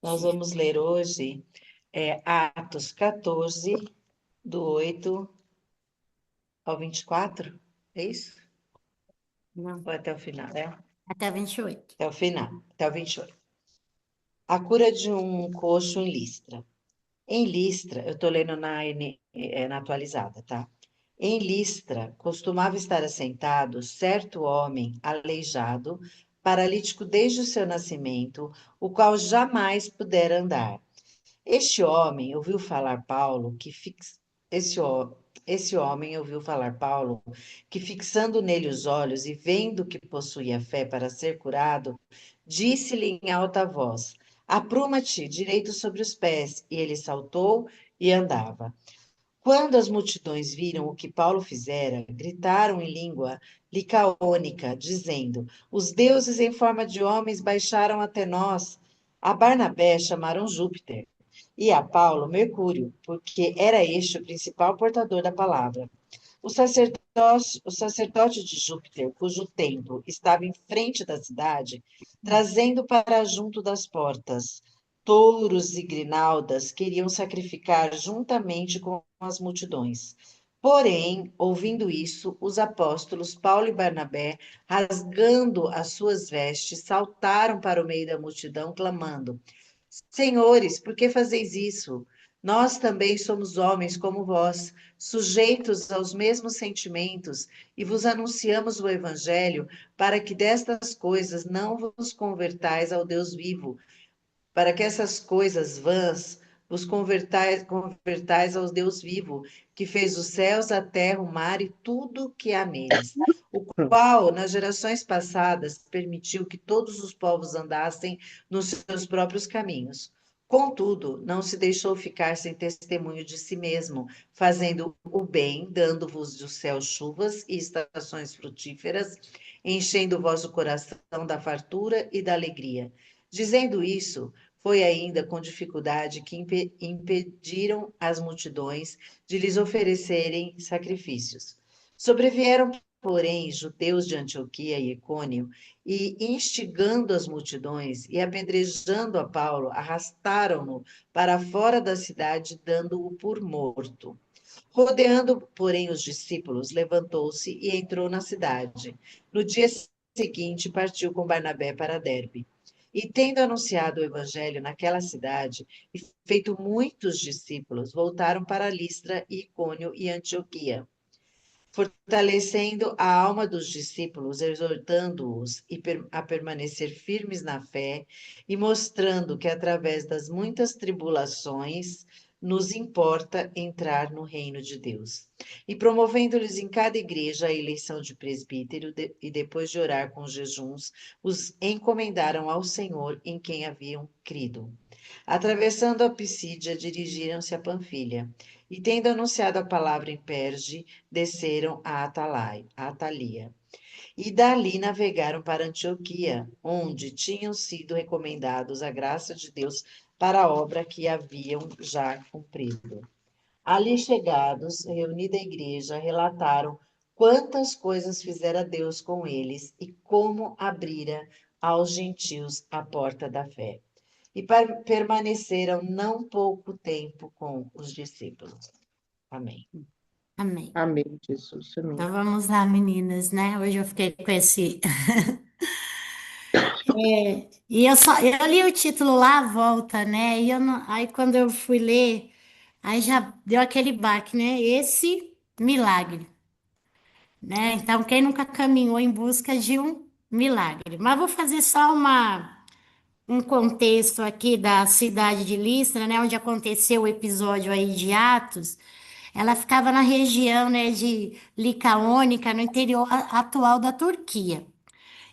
Nós vamos ler hoje Atos 14, do 8 ao 24. É isso? Não, Ou até o final? É, até 28. até o final, até o 28. A cura de um coxo em Listra. Em Listra, eu estou lendo na atualizada, tá? Em Listra, costumava estar assentado certo homem aleijado, paralítico desde o seu nascimento, o qual jamais pudera andar. Este homem ouviu falar Paulo que fix... esse, ho- Esse homem ouviu falar Paulo que fixando nele os olhos e vendo que possuía fé para ser curado, disse-lhe em alta voz: Apruma-te direito sobre os pés. E ele saltou e andava. Quando as multidões viram o que Paulo fizera, gritaram em língua licaônica, dizendo: Os deuses em forma de homens baixaram até nós. A Barnabé chamaram Júpiter e a Paulo Mercúrio, porque era este o principal portador da palavra. O sacerdote de Júpiter, cujo templo estava em frente da cidade, trazendo para junto das portas touros e grinaldas, queriam sacrificar juntamente com as multidões. Porém, ouvindo isso, os apóstolos Paulo e Barnabé, rasgando as suas vestes, saltaram para o meio da multidão, clamando: Senhores, por que fazeis isso? Nós também somos homens como vós, sujeitos aos mesmos sentimentos, e vos anunciamos o Evangelho para que destas coisas não vos convertais ao Deus vivo, para que essas coisas vãs vos convertais ao Deus vivo, que fez os céus, a terra, o mar e tudo que há neles, o qual, nas gerações passadas, permitiu que todos os povos andassem nos seus próprios caminhos. Contudo, não se deixou ficar sem testemunho de si mesmo, fazendo o bem, dando-vos do céu chuvas e estações frutíferas, enchendo o vosso coração da fartura e da alegria. Dizendo isso, foi ainda com dificuldade que impediram as multidões de lhes oferecerem sacrifícios. Sobrevieram, porém, judeus de Antioquia e Icônio, e, instigando as multidões e apedrejando a Paulo, arrastaram-no para fora da cidade, dando-o por morto. Rodeando, porém, os discípulos, levantou-se e entrou na cidade. No dia seguinte, partiu com Barnabé para Derbe. E tendo anunciado o evangelho naquela cidade e feito muitos discípulos, voltaram para Listra, Icônio e Antioquia, fortalecendo a alma dos discípulos, exortando-os a permanecer firmes na fé e mostrando que através das muitas tribulações nos importa entrar no reino de Deus. E promovendo-lhes em cada igreja a eleição de presbítero e depois de orar com jejuns, os encomendaram ao Senhor em quem haviam crido. Atravessando a Pisídia, dirigiram-se a Panfilha, e tendo anunciado a palavra em Perge, desceram a Atalia. E dali navegaram para Antioquia, onde tinham sido recomendados a graça de Deus para a obra que haviam já cumprido. Ali chegados, reunida a igreja, relataram quantas coisas fizera Deus com eles e como abrira aos gentios a porta da fé. E permaneceram não pouco tempo com os discípulos. Amém. Amém. Amém, Jesus. Amém. Então vamos lá, meninas, né? Hoje eu fiquei com esse. E eu li o título lá, à volta, né? E eu não, aí quando eu fui ler, aí já deu aquele baque, né? Esse milagre, né? Então, quem nunca caminhou em busca de um milagre? Mas vou fazer só um contexto aqui da cidade de Listra, né? Onde aconteceu o episódio aí de Atos. Ela ficava na região, né, de Licaônica, no interior atual da Turquia.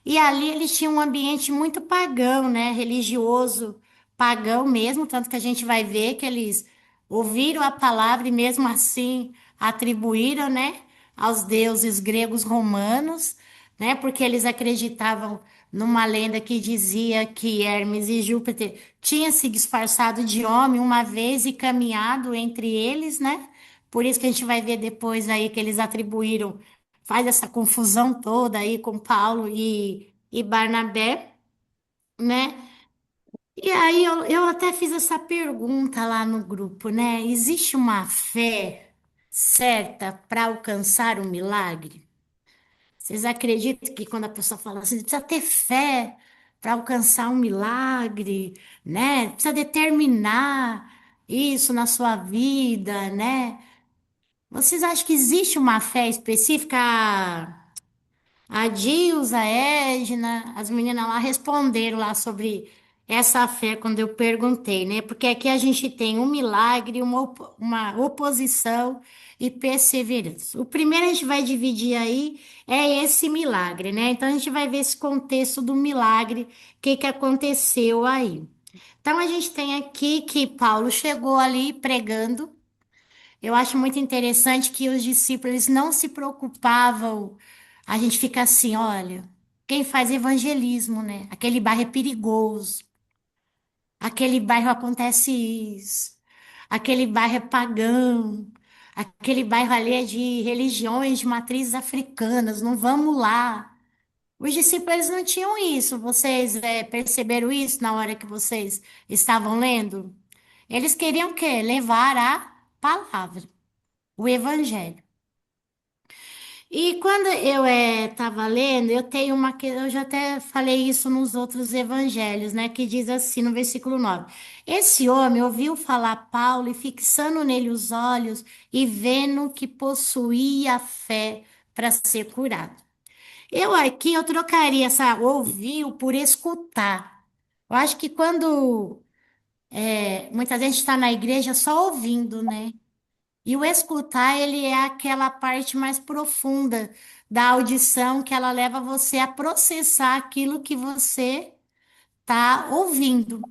E ali eles tinham um ambiente muito pagão, né? Religioso, pagão mesmo, tanto que a gente vai ver que eles ouviram a palavra e mesmo assim atribuíram, né, aos deuses gregos romanos, né? Porque eles acreditavam numa lenda que dizia que Hermes e Júpiter tinham se disfarçado de homem uma vez e caminhado entre eles, né? Por isso que a gente vai ver depois aí que eles atribuíram faz essa confusão toda aí com Paulo e Barnabé, né? E aí eu até fiz essa pergunta lá no grupo, né? Existe uma fé certa para alcançar o milagre? Vocês acreditam que quando a pessoa fala assim, precisa ter fé para alcançar um milagre, né? Precisa determinar isso na sua vida, né? Vocês acham que existe uma fé específica? A Dilza, a Edna, as meninas lá responderam lá sobre essa fé quando eu perguntei, né? Porque aqui a gente tem um milagre, uma oposição e perseverança. O primeiro a gente vai dividir aí é esse milagre, né? Então a gente vai ver esse contexto do milagre, o que que aconteceu aí. Então a gente tem aqui que Paulo chegou ali pregando. Eu acho muito interessante que os discípulos eles não se preocupavam. A gente fica assim, olha, quem faz evangelismo, né? Aquele bairro é perigoso, aquele bairro acontece isso, aquele bairro é pagão, aquele bairro ali é de religiões de matrizes africanas, não vamos lá. Os discípulos eles não tinham isso. Vocês perceberam isso na hora que vocês estavam lendo? Eles queriam o quê? Levar a palavra, o evangelho. E quando eu estava lendo, eu tenho uma que eu já até falei isso nos outros evangelhos, né? Que diz assim no versículo 9: Esse homem ouviu falar Paulo e fixando nele os olhos e vendo que possuía fé para ser curado. Eu aqui eu trocaria essa ouviu por escutar. Eu acho que quando muita gente está na igreja só ouvindo, né? E o escutar, ele é aquela parte mais profunda da audição que ela leva você a processar aquilo que você está ouvindo.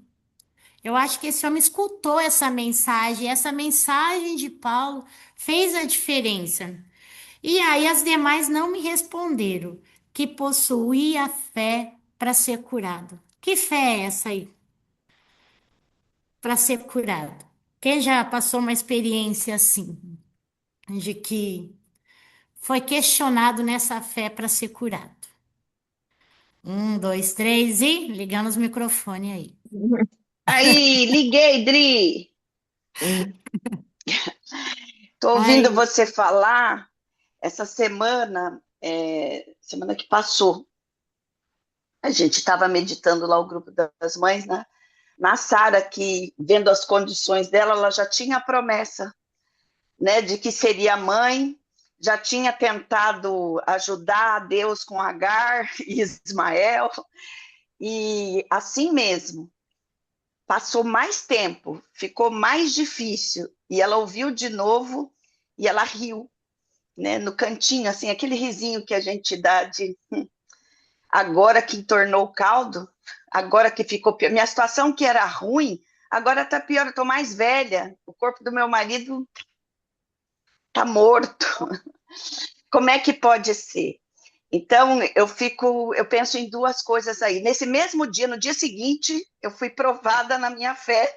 Eu acho que esse homem escutou essa mensagem de Paulo fez a diferença. E aí as demais não me responderam que possuía fé para ser curado. Que fé é essa aí? Para ser curado? Quem já passou uma experiência assim, de que foi questionado nessa fé para ser curado. Um, dois, três e ligando os microfones aí. Aí, liguei, Dri. Hum. Tô ouvindo Aí, você falar essa semana, semana que passou. A gente estava meditando lá o grupo das mães, né? Na Sara, que vendo as condições dela, ela já tinha a promessa, né, de que seria mãe, já tinha tentado ajudar Deus com Agar e Ismael, e assim mesmo, passou mais tempo, ficou mais difícil, e ela ouviu de novo e ela riu, né, no cantinho, assim, aquele risinho que a gente dá de agora que entornou o caldo, agora que ficou pior. Minha situação que era ruim, agora está pior, eu estou mais velha, o corpo do meu marido está morto. Como é que pode ser? Então, eu penso em duas coisas aí. Nesse mesmo dia, no dia seguinte, eu fui provada na minha fé.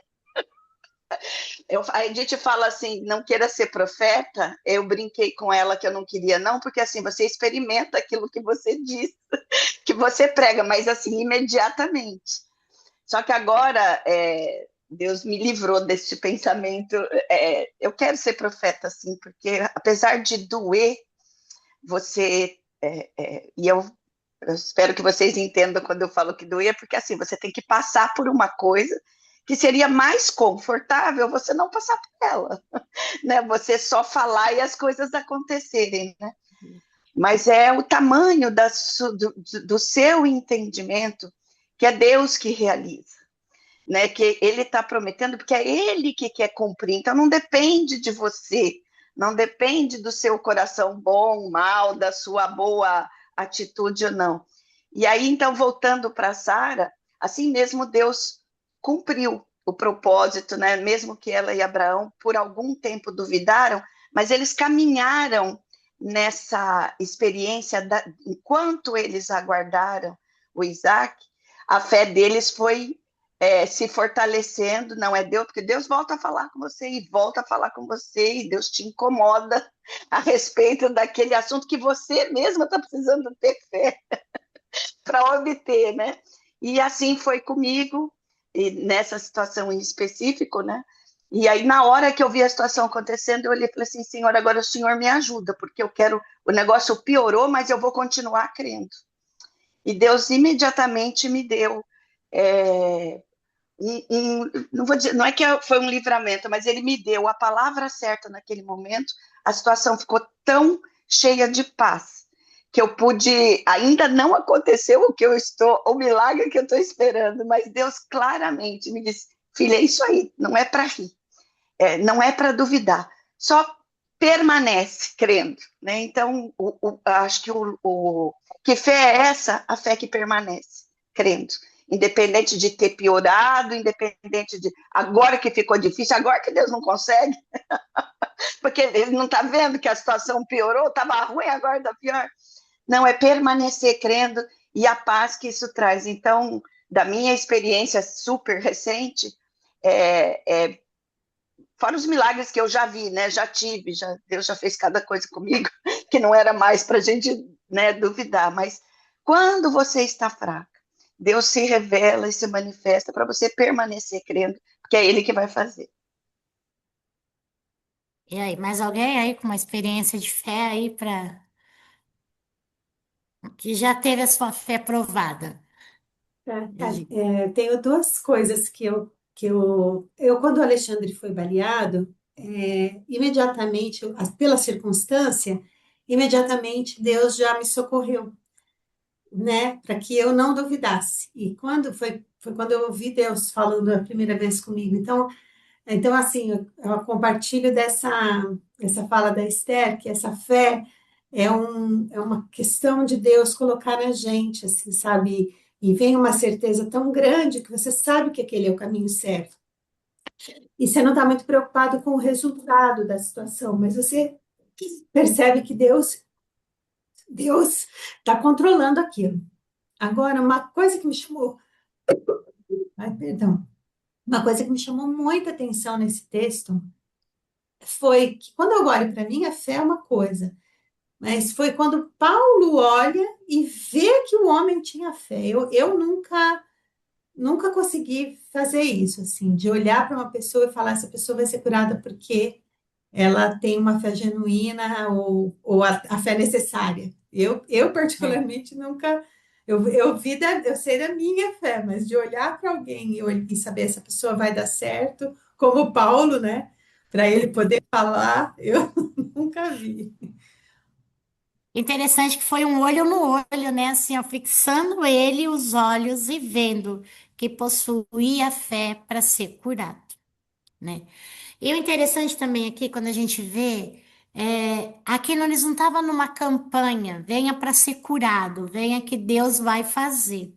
A gente fala assim, não queira ser profeta. Eu brinquei com ela que eu não queria, não, porque assim, você experimenta aquilo que você diz, que você prega, mas assim, imediatamente. Só que agora, Deus me livrou desse pensamento. Eu quero ser profeta, sim, porque apesar de doer, você. E eu espero que vocês entendam quando eu falo que doer, porque assim, você tem que passar por uma coisa que seria mais confortável você não passar por ela, né? Você só falar e as coisas acontecerem, né? Mas é o tamanho do seu entendimento que é Deus que realiza, né? Que Ele está prometendo, porque é Ele que quer cumprir. Então não depende de você, não depende do seu coração bom, mal, da sua boa atitude ou não. E aí, então, voltando para Sara, assim mesmo Deus cumpriu o propósito, né? Mesmo que ela e Abraão por algum tempo duvidaram, mas eles caminharam nessa experiência, enquanto eles aguardaram o Isaac, a fé deles foi se fortalecendo, não é Deus, porque Deus volta a falar com você e volta a falar com você, e Deus te incomoda a respeito daquele assunto que você mesma está precisando ter fé para obter, né? E assim foi comigo. e nessa situação em específico, né? E aí, na hora que eu vi a situação acontecendo, eu olhei e falei assim, Senhor, agora o Senhor me ajuda, porque eu quero, o negócio piorou, mas eu vou continuar crendo. E Deus imediatamente me deu não vou dizer, não é que foi um livramento, mas ele me deu a palavra certa naquele momento, a situação ficou tão cheia de paz, que eu pude, ainda não aconteceu o milagre que eu estou esperando, mas Deus claramente me disse, filha, é isso aí, não é para rir, não é para duvidar, só permanece crendo, né? Então, acho que fé é essa, a fé que permanece, crendo. Independente de ter piorado, independente de agora que ficou difícil, agora que Deus não consegue, porque ele não está vendo que a situação piorou, estava ruim, agora está pior. Não, é permanecer crendo e a paz que isso traz. Então, da minha experiência super recente, fora os milagres que eu já vi, né? Já tive, Deus já fez cada coisa comigo que não era mais para a gente, né, duvidar. Mas quando você está fraca, Deus se revela e se manifesta para você permanecer crendo, porque é Ele que vai fazer. E aí, mais alguém aí com uma experiência de fé aí para que já teve a sua fé provada? Regi. Tenho duas coisas que eu quando o Alexandre foi baleado, imediatamente, pela circunstância, imediatamente Deus já me socorreu, né, para que eu não duvidasse. E foi quando eu ouvi Deus falando a primeira vez comigo. Então, assim, eu compartilho dessa fala da Esther, que essa fé é uma questão de Deus colocar na gente, assim, sabe? E vem uma certeza tão grande que você sabe que aquele é o caminho certo. E você não está muito preocupado com o resultado da situação, mas você percebe que Deus está controlando aquilo. Agora, uma coisa que me chamou, ai, perdão, uma coisa que me chamou muita atenção nesse texto foi que quando eu olho para mim, a fé é uma coisa, mas foi quando Paulo olha e vê que o homem tinha fé. Eu nunca consegui fazer isso, assim, de olhar para uma pessoa e falar essa pessoa vai ser curada porque ela tem uma fé genuína ou a fé necessária. Eu É. particularmente nunca. Eu sei da minha fé, mas de olhar para alguém e saber essa pessoa vai dar certo, como Paulo, né? Para ele poder falar, eu nunca vi. Interessante que foi um olho no olho, né? Assim, ó, fixando ele os olhos e vendo que possuía fé para ser curado, né? E o interessante também aqui, quando a gente vê, aqui eles não estavam numa campanha, venha para ser curado, venha que Deus vai fazer.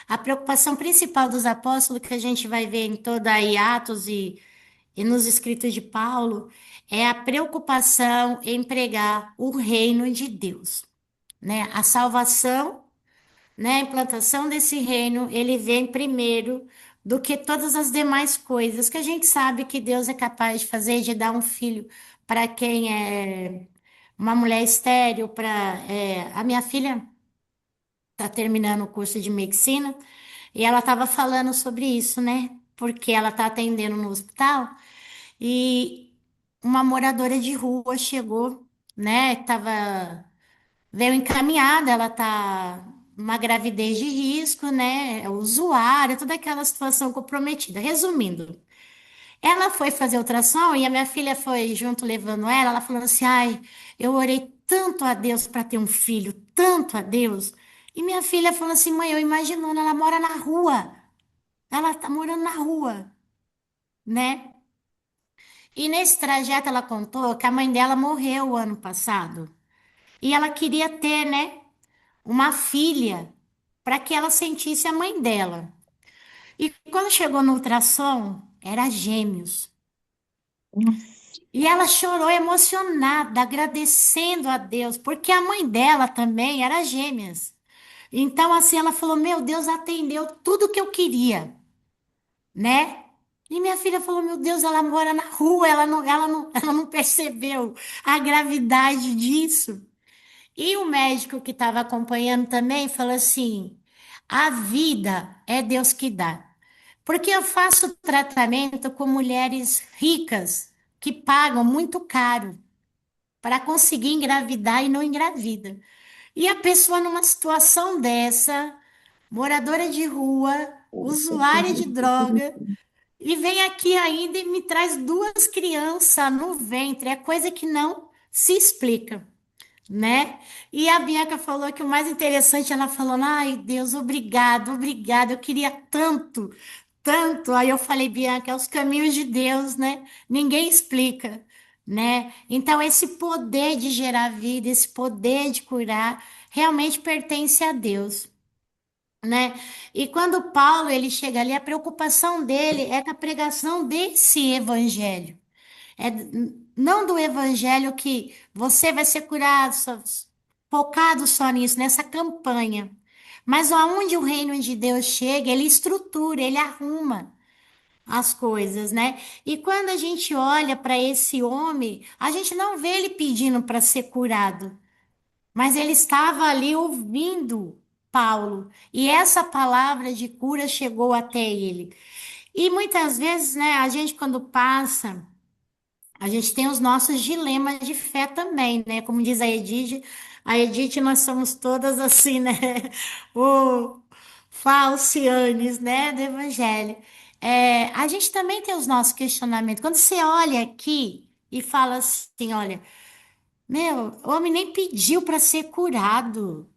A preocupação principal dos apóstolos, que a gente vai ver em toda aí Atos e nos escritos de Paulo, é a preocupação em pregar o reino de Deus, né? A salvação, né? A implantação desse reino, ele vem primeiro do que todas as demais coisas que a gente sabe que Deus é capaz de fazer, de dar um filho para quem é uma mulher estéril, para a minha filha está terminando o curso de medicina e ela estava falando sobre isso, né? Porque ela está atendendo no hospital e uma moradora de rua chegou, né? Veio encaminhada, ela tá uma gravidez de risco, né? É usuária, toda aquela situação comprometida. Resumindo, ela foi fazer ultrassom e a minha filha foi junto levando ela falando assim: ai, eu orei tanto a Deus para ter um filho, tanto a Deus. E minha filha falou assim: mãe, eu imaginando, ela mora na rua, ela tá morando na rua, né? E nesse trajeto ela contou que a mãe dela morreu o ano passado. E ela queria ter, né, uma filha para que ela sentisse a mãe dela. E quando chegou no ultrassom, era gêmeos. E ela chorou emocionada, agradecendo a Deus, porque a mãe dela também era gêmeas. Então, assim, ela falou: Meu Deus, atendeu tudo que eu queria, né? E minha filha falou: Meu Deus, ela mora na rua, ela não percebeu a gravidade disso. E o médico que estava acompanhando também falou assim: a vida é Deus que dá. Porque eu faço tratamento com mulheres ricas que pagam muito caro para conseguir engravidar e não engravida. E a pessoa numa situação dessa, moradora de rua, usuária de droga, e vem aqui ainda e me traz duas crianças no ventre. É coisa que não se explica, né? E a Bianca falou que o mais interessante, ela falou, ai, Deus, obrigado, obrigado, eu queria tanto, tanto. Aí eu falei, Bianca, é os caminhos de Deus, né? Ninguém explica, né? Então, esse poder de gerar vida, esse poder de curar, realmente pertence a Deus, né? E quando Paulo ele chega ali, a preocupação dele é com a pregação desse evangelho. É não do evangelho que você vai ser curado, focado só nisso, nessa campanha. Mas aonde o reino de Deus chega, ele estrutura, ele arruma as coisas, né? E quando a gente olha para esse homem, a gente não vê ele pedindo para ser curado, mas ele estava ali ouvindo Paulo, e essa palavra de cura chegou até ele. E muitas vezes, né, a gente quando passa, a gente tem os nossos dilemas de fé também, né? Como diz a Edith, nós somos todas assim, né? O falcianes, né, do evangelho. É, a gente também tem os nossos questionamentos. Quando você olha aqui e fala assim, olha, meu, o homem nem pediu para ser curado.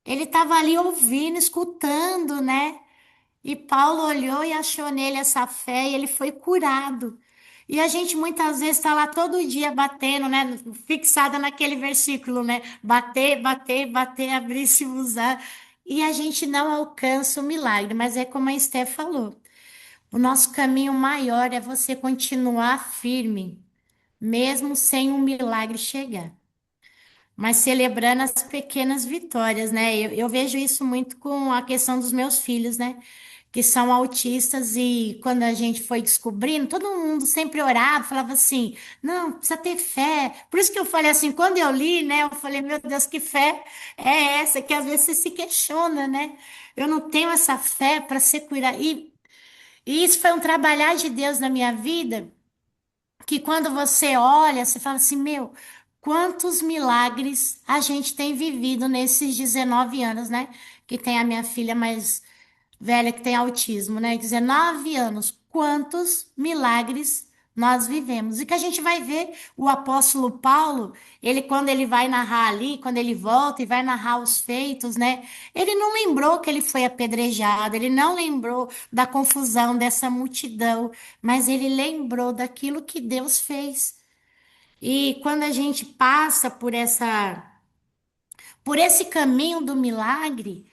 Ele estava ali ouvindo, escutando, né? E Paulo olhou e achou nele essa fé e ele foi curado. E a gente muitas vezes está lá todo dia batendo, né? Fixada naquele versículo, né? Bater, bater, bater, abrir-se-vos-á. E a gente não alcança o milagre, mas é como a Esté falou. O nosso caminho maior é você continuar firme, mesmo sem um milagre chegar, mas celebrando as pequenas vitórias, né? Eu vejo isso muito com a questão dos meus filhos, né? Que são autistas, e quando a gente foi descobrindo, todo mundo sempre orava, falava assim: não, precisa ter fé. Por isso que eu falei assim, quando eu li, né? Eu falei, meu Deus, que fé é essa? Que às vezes você se questiona, né? Eu não tenho essa fé para ser curada. E isso foi um trabalhar de Deus na minha vida que quando você olha, você fala assim, meu, quantos milagres a gente tem vivido nesses 19 anos, né? Que tem a minha filha mais velha que tem autismo, né? 19 anos. Quantos milagres nós vivemos? E que a gente vai ver o apóstolo Paulo, ele quando ele vai narrar ali, quando ele volta e vai narrar os feitos, né? Ele não lembrou que ele foi apedrejado, ele não lembrou da confusão dessa multidão, mas ele lembrou daquilo que Deus fez. E quando a gente passa por esse caminho do milagre,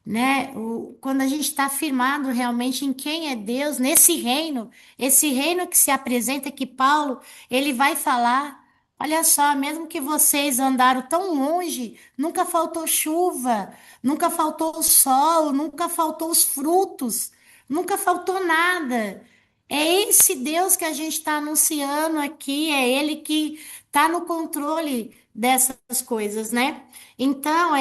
né? Quando a gente está firmado realmente em quem é Deus, nesse reino, esse reino que se apresenta que Paulo, ele vai falar, olha só, mesmo que vocês andaram tão longe, nunca faltou chuva, nunca faltou o sol, nunca faltou os frutos, nunca faltou nada. É esse Deus que a gente está anunciando aqui, é Ele que está no controle dessas coisas, né? Então,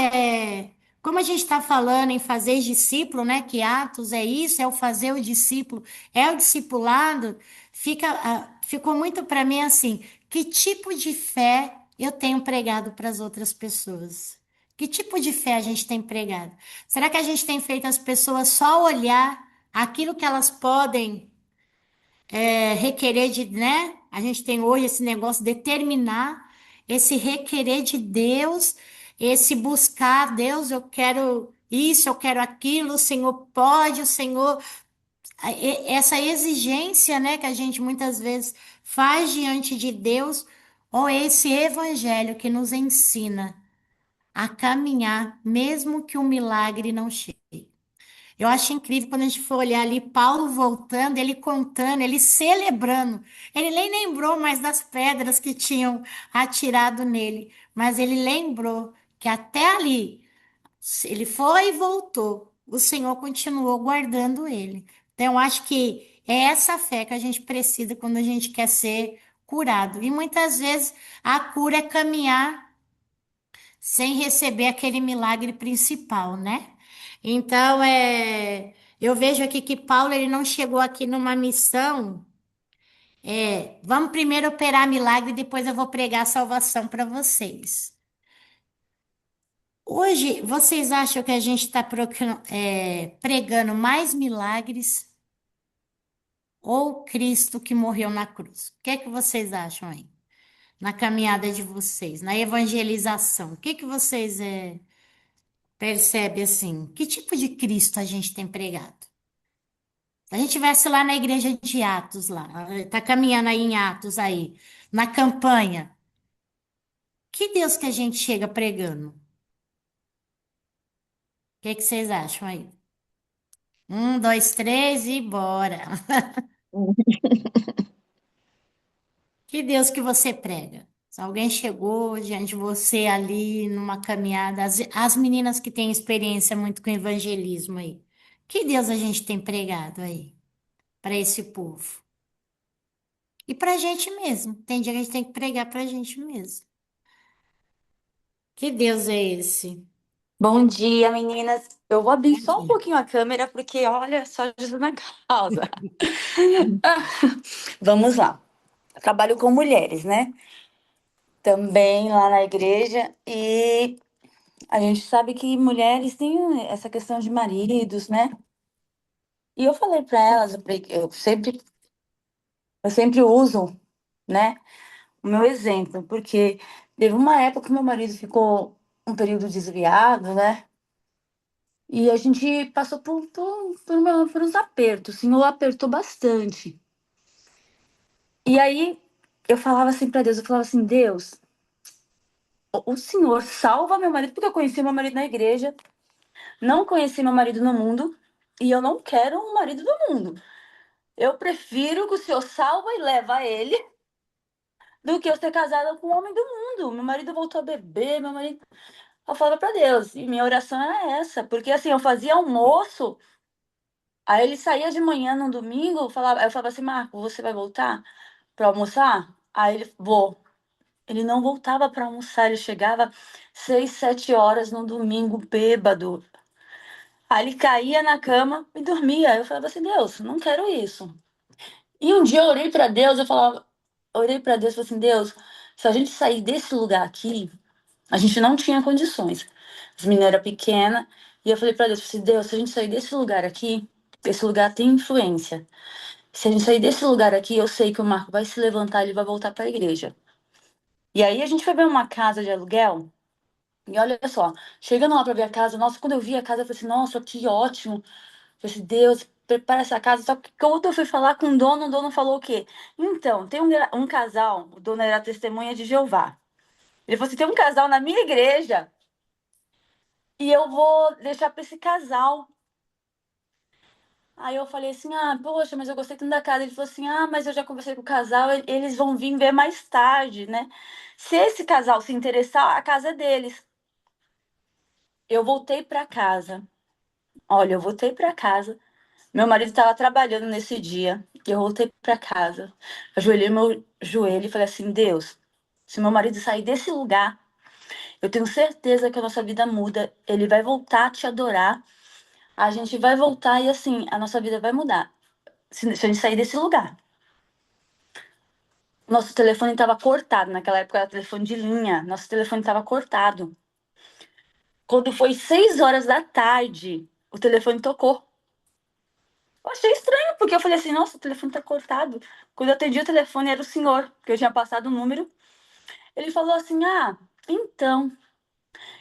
como a gente está falando em fazer discípulo, né? Que Atos é isso, é o fazer o discípulo, é o discipulado, ficou muito para mim assim, que tipo de fé eu tenho pregado para as outras pessoas? Que tipo de fé a gente tem pregado? Será que a gente tem feito as pessoas só olhar aquilo que elas podem requerer de, né? A gente tem hoje esse negócio de determinar, esse requerer de Deus, esse buscar, Deus, eu quero isso, eu quero aquilo, o Senhor pode, o Senhor, essa exigência, né, que a gente muitas vezes faz diante de Deus, ou esse evangelho que nos ensina a caminhar, mesmo que o milagre não chegue. Eu acho incrível quando a gente for olhar ali, Paulo voltando, ele contando, ele celebrando. Ele nem lembrou mais das pedras que tinham atirado nele, mas ele lembrou que até ali, ele foi e voltou, o Senhor continuou guardando ele. Então, eu acho que é essa fé que a gente precisa quando a gente quer ser curado. E muitas vezes a cura é caminhar sem receber aquele milagre principal, né? Então, Eu vejo aqui que Paulo ele não chegou aqui numa missão. Vamos primeiro operar milagre, depois eu vou pregar a salvação para vocês. Hoje, vocês acham que a gente está pregando mais milagres ou Cristo que morreu na cruz? O que é que vocês acham aí? Na caminhada de vocês, na evangelização, o que que vocês percebem assim? Que tipo de Cristo a gente tem pregado? Se a gente estivesse lá na igreja de Atos, lá, tá caminhando aí em Atos aí, na campanha, que Deus que a gente chega pregando? O que que vocês acham aí? Um, dois, três e bora. Que Deus que você prega? Se alguém chegou diante de você ali numa caminhada, as meninas que têm experiência muito com evangelismo aí, que Deus a gente tem pregado aí para esse povo? E para a gente mesmo. Tem dia que a gente tem que pregar para a gente mesmo. Que Deus é esse? Bom dia, meninas. Eu vou abrir Bom só um dia. pouquinho a câmera, porque olha só Jesus na causa. Vamos lá. Eu trabalho com mulheres, né? Também lá na igreja. E a gente sabe que mulheres têm essa questão de maridos, né? E eu falei para elas, eu sempre uso, né, o meu exemplo, porque teve uma época que meu marido ficou um período desviado, né? E a gente passou por uns apertos, o Senhor apertou bastante. E aí eu falava assim pra Deus, eu falava assim, Deus, o Senhor salva meu marido, porque eu conheci meu marido na igreja, não conheci meu marido no mundo, e eu não quero um marido do mundo. Eu prefiro que o Senhor salva e leva ele do que eu ser casada com um homem do mundo. Meu marido voltou a beber, meu marido. Eu falava pra Deus, e minha oração era essa, porque assim, eu fazia almoço. Aí ele saía de manhã no domingo, eu falava assim, Marco, você vai voltar para almoçar? Aí ele, vou. Ele não voltava para almoçar, ele chegava 6, 7 horas no domingo, bêbado. Aí ele caía na cama e dormia. Eu falava assim, Deus, não quero isso. E um dia eu orei para Deus, orei para Deus e falei assim, Deus, se a gente sair desse lugar aqui, a gente não tinha condições. As meninas eram pequenas, e eu falei para Deus, Deus, se a gente sair desse lugar aqui, esse lugar tem influência. Se a gente sair desse lugar aqui, eu sei que o Marco vai se levantar, ele vai voltar para a igreja. E aí a gente foi ver uma casa de aluguel. E olha só, chegando lá para ver a casa, nossa, quando eu vi a casa, eu falei assim, nossa, que ótimo. Eu falei assim, Deus, prepara essa casa. Só que quando eu fui falar com o dono falou o quê? Então, tem um casal, o dono era testemunha de Jeová. Ele falou assim, tem um casal na minha igreja e eu vou deixar para esse casal. Aí eu falei assim, poxa, mas eu gostei tanto da casa. Ele falou assim, mas eu já conversei com o casal, eles vão vir ver mais tarde, né? Se esse casal se interessar, a casa é deles. Eu voltei para casa. Olha, eu voltei para casa. Meu marido estava trabalhando nesse dia. Eu voltei para casa. Ajoelhei meu joelho e falei assim, Deus, se meu marido sair desse lugar, eu tenho certeza que a nossa vida muda. Ele vai voltar a te adorar. A gente vai voltar e assim, a nossa vida vai mudar. Se a gente sair desse lugar. Nosso telefone estava cortado. Naquela época era telefone de linha. Nosso telefone estava cortado. Quando foi 6 horas da tarde, o telefone tocou. Eu achei estranho, porque eu falei assim, nossa, o telefone tá cortado. Quando eu atendi o telefone, era o senhor, que eu tinha passado o número. Ele falou assim, então,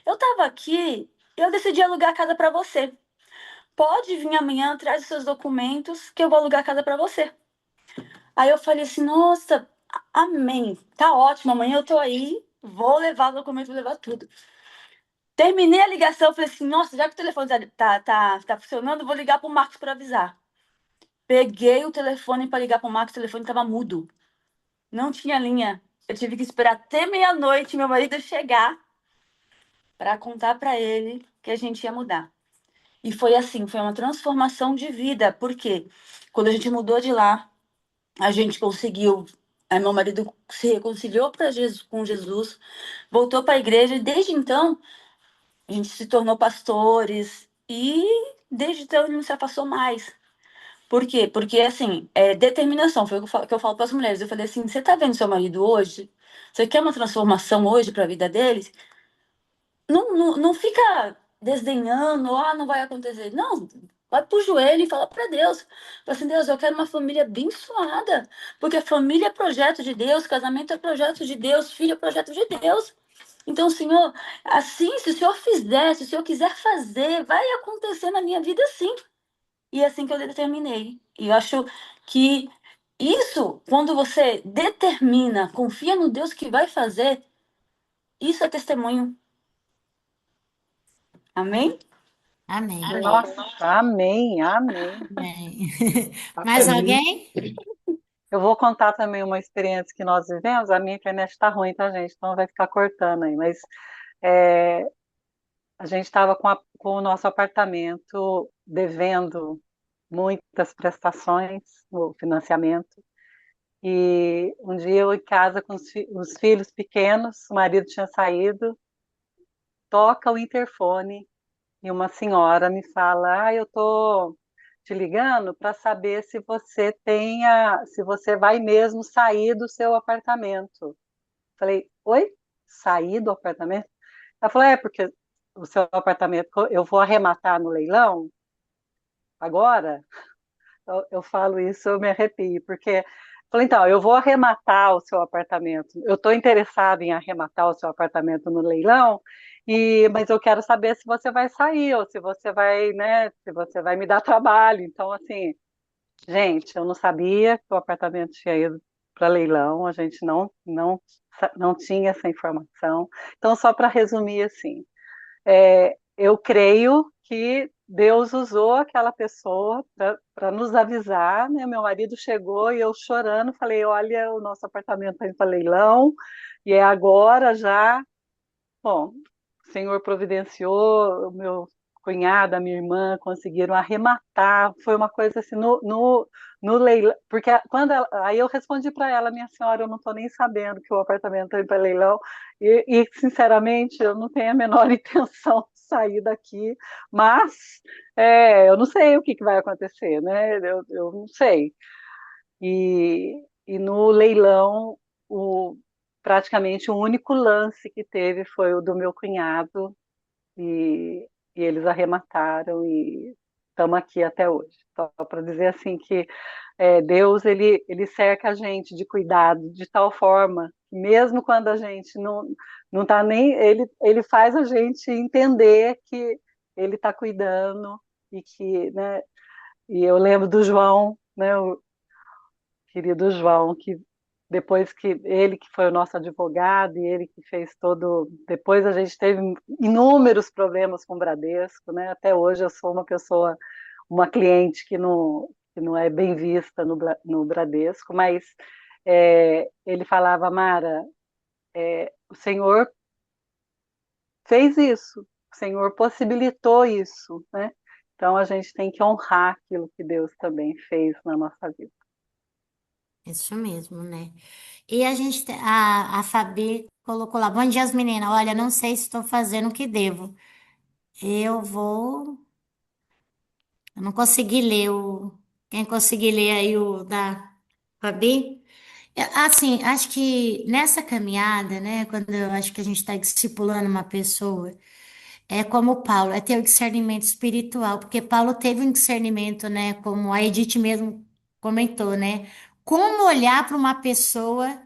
eu tava aqui, eu decidi alugar a casa para você. Pode vir amanhã, traz os seus documentos, que eu vou alugar a casa para você. Aí eu falei assim, nossa, amém, tá ótimo, amanhã eu tô aí, vou levar o documento, vou levar tudo. Terminei a ligação, falei assim, nossa, já que o telefone tá funcionando, vou ligar pro Marcos para avisar. Peguei o telefone para ligar pro Marcos, o telefone tava mudo. Não tinha linha. Eu tive que esperar até meia-noite meu marido chegar para contar para ele que a gente ia mudar. E foi assim, foi uma transformação de vida, porque quando a gente mudou de lá, a gente conseguiu, aí meu marido se reconciliou com Jesus, voltou para a igreja e desde então a gente se tornou pastores e desde então ele não se afastou mais. Por quê? Porque, assim, determinação, foi o que eu falo para as mulheres. Eu falei assim, você tá vendo seu marido hoje? Você quer uma transformação hoje para a vida deles? Não fica desdenhando, não vai acontecer. Não, vai pro joelho e fala para Deus. Fala assim, Deus, eu quero uma família abençoada. Porque família é projeto de Deus, casamento é projeto de Deus, filho é projeto de Deus. Então, Senhor, assim, se o Senhor fizer, se o Senhor quiser fazer, vai acontecer na minha vida sim. E é assim que eu determinei. E eu acho que isso, quando você determina, confia no Deus que vai fazer, isso é testemunho. Amém? Amém. Nossa, amém, amém. Amém. Mais Amém. alguém? Eu vou contar também uma experiência que nós vivemos. A minha internet está ruim, tá, gente? Então vai ficar cortando aí. Mas é, a gente estava com o nosso apartamento devendo muitas prestações no financiamento. E um dia eu em casa com os filhos pequenos, o marido tinha saído, toca o interfone e uma senhora me fala: eu tô te ligando para saber se se você vai mesmo sair do seu apartamento. Falei: oi? Sair do apartamento? Ela falou: porque o seu apartamento eu vou arrematar no leilão agora. Eu falo isso, eu me arrepio, porque falei, então, eu vou arrematar o seu apartamento. Eu estou interessada em arrematar o seu apartamento no leilão, mas eu quero saber se você vai sair ou se você vai, né, se você vai me dar trabalho. Então, assim, gente, eu não sabia que o apartamento tinha ido para leilão, a gente não tinha essa informação. Então, só para resumir, assim, eu creio que Deus usou aquela pessoa para nos avisar, né? Meu marido chegou e eu chorando, falei: olha, o nosso apartamento está indo para leilão, e é agora já. Bom, o Senhor providenciou, o meu cunhado, a minha irmã conseguiram arrematar. Foi uma coisa assim, no leilão. Porque aí eu respondi para ela: minha senhora, eu não estou nem sabendo que o apartamento está indo para leilão, sinceramente, eu não tenho a menor intenção de sair daqui, mas eu não sei o que vai acontecer, né? Eu não sei. E no leilão, praticamente o único lance que teve foi o do meu cunhado, e eles arremataram e estamos aqui até hoje. Só para dizer assim que Deus ele cerca a gente de cuidado de tal forma que mesmo quando a gente não tá nem ele faz a gente entender que ele está cuidando e que, né? E eu lembro do João, né? Querido João, que depois que ele que foi o nosso advogado e ele que fez todo, depois a gente teve inúmeros problemas com o Bradesco, né? Até hoje eu sou uma cliente que não é bem vista no Bradesco, mas ele falava: Mara, o Senhor fez isso, o Senhor possibilitou isso, né? Então a gente tem que honrar aquilo que Deus também fez na nossa vida. Isso mesmo, né? E a Fabi colocou lá, bom dia, as meninas. Olha, não sei se estou fazendo o que devo. Eu vou. Eu não consegui ler o. Quem conseguir ler aí o da Fabi? Assim, acho que nessa caminhada, né, quando eu acho que a gente está discipulando uma pessoa, é como Paulo, é ter o discernimento espiritual, porque Paulo teve um discernimento, né, como a Edith mesmo comentou, né, como olhar para uma pessoa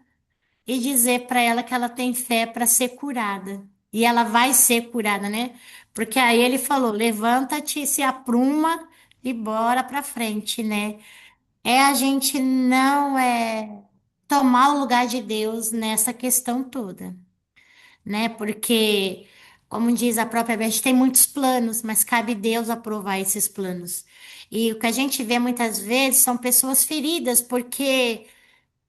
e dizer para ela que ela tem fé para ser curada, e ela vai ser curada, né, porque aí ele falou, levanta-te, se apruma e bora para frente, né, a gente não tomar o lugar de Deus nessa questão toda, né? Porque, como diz a própria Bíblia, a gente tem muitos planos, mas cabe Deus aprovar esses planos. E o que a gente vê muitas vezes são pessoas feridas porque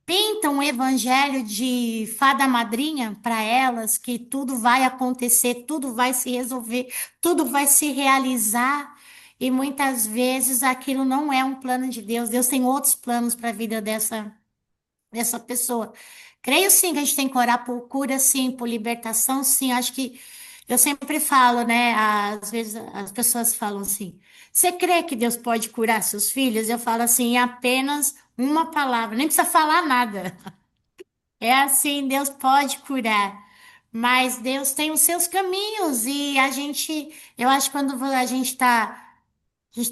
pintam o evangelho de fada madrinha para elas, que tudo vai acontecer, tudo vai se resolver, tudo vai se realizar. E muitas vezes aquilo não é um plano de Deus. Deus tem outros planos para a vida dessa pessoa. Creio sim que a gente tem que orar por cura, sim, por libertação, sim. Acho que Eu sempre falo, né? Às vezes as pessoas falam assim: você crê que Deus pode curar seus filhos? Eu falo assim, em apenas uma palavra, nem precisa falar nada. É assim, Deus pode curar, mas Deus tem os seus caminhos e eu acho que quando a gente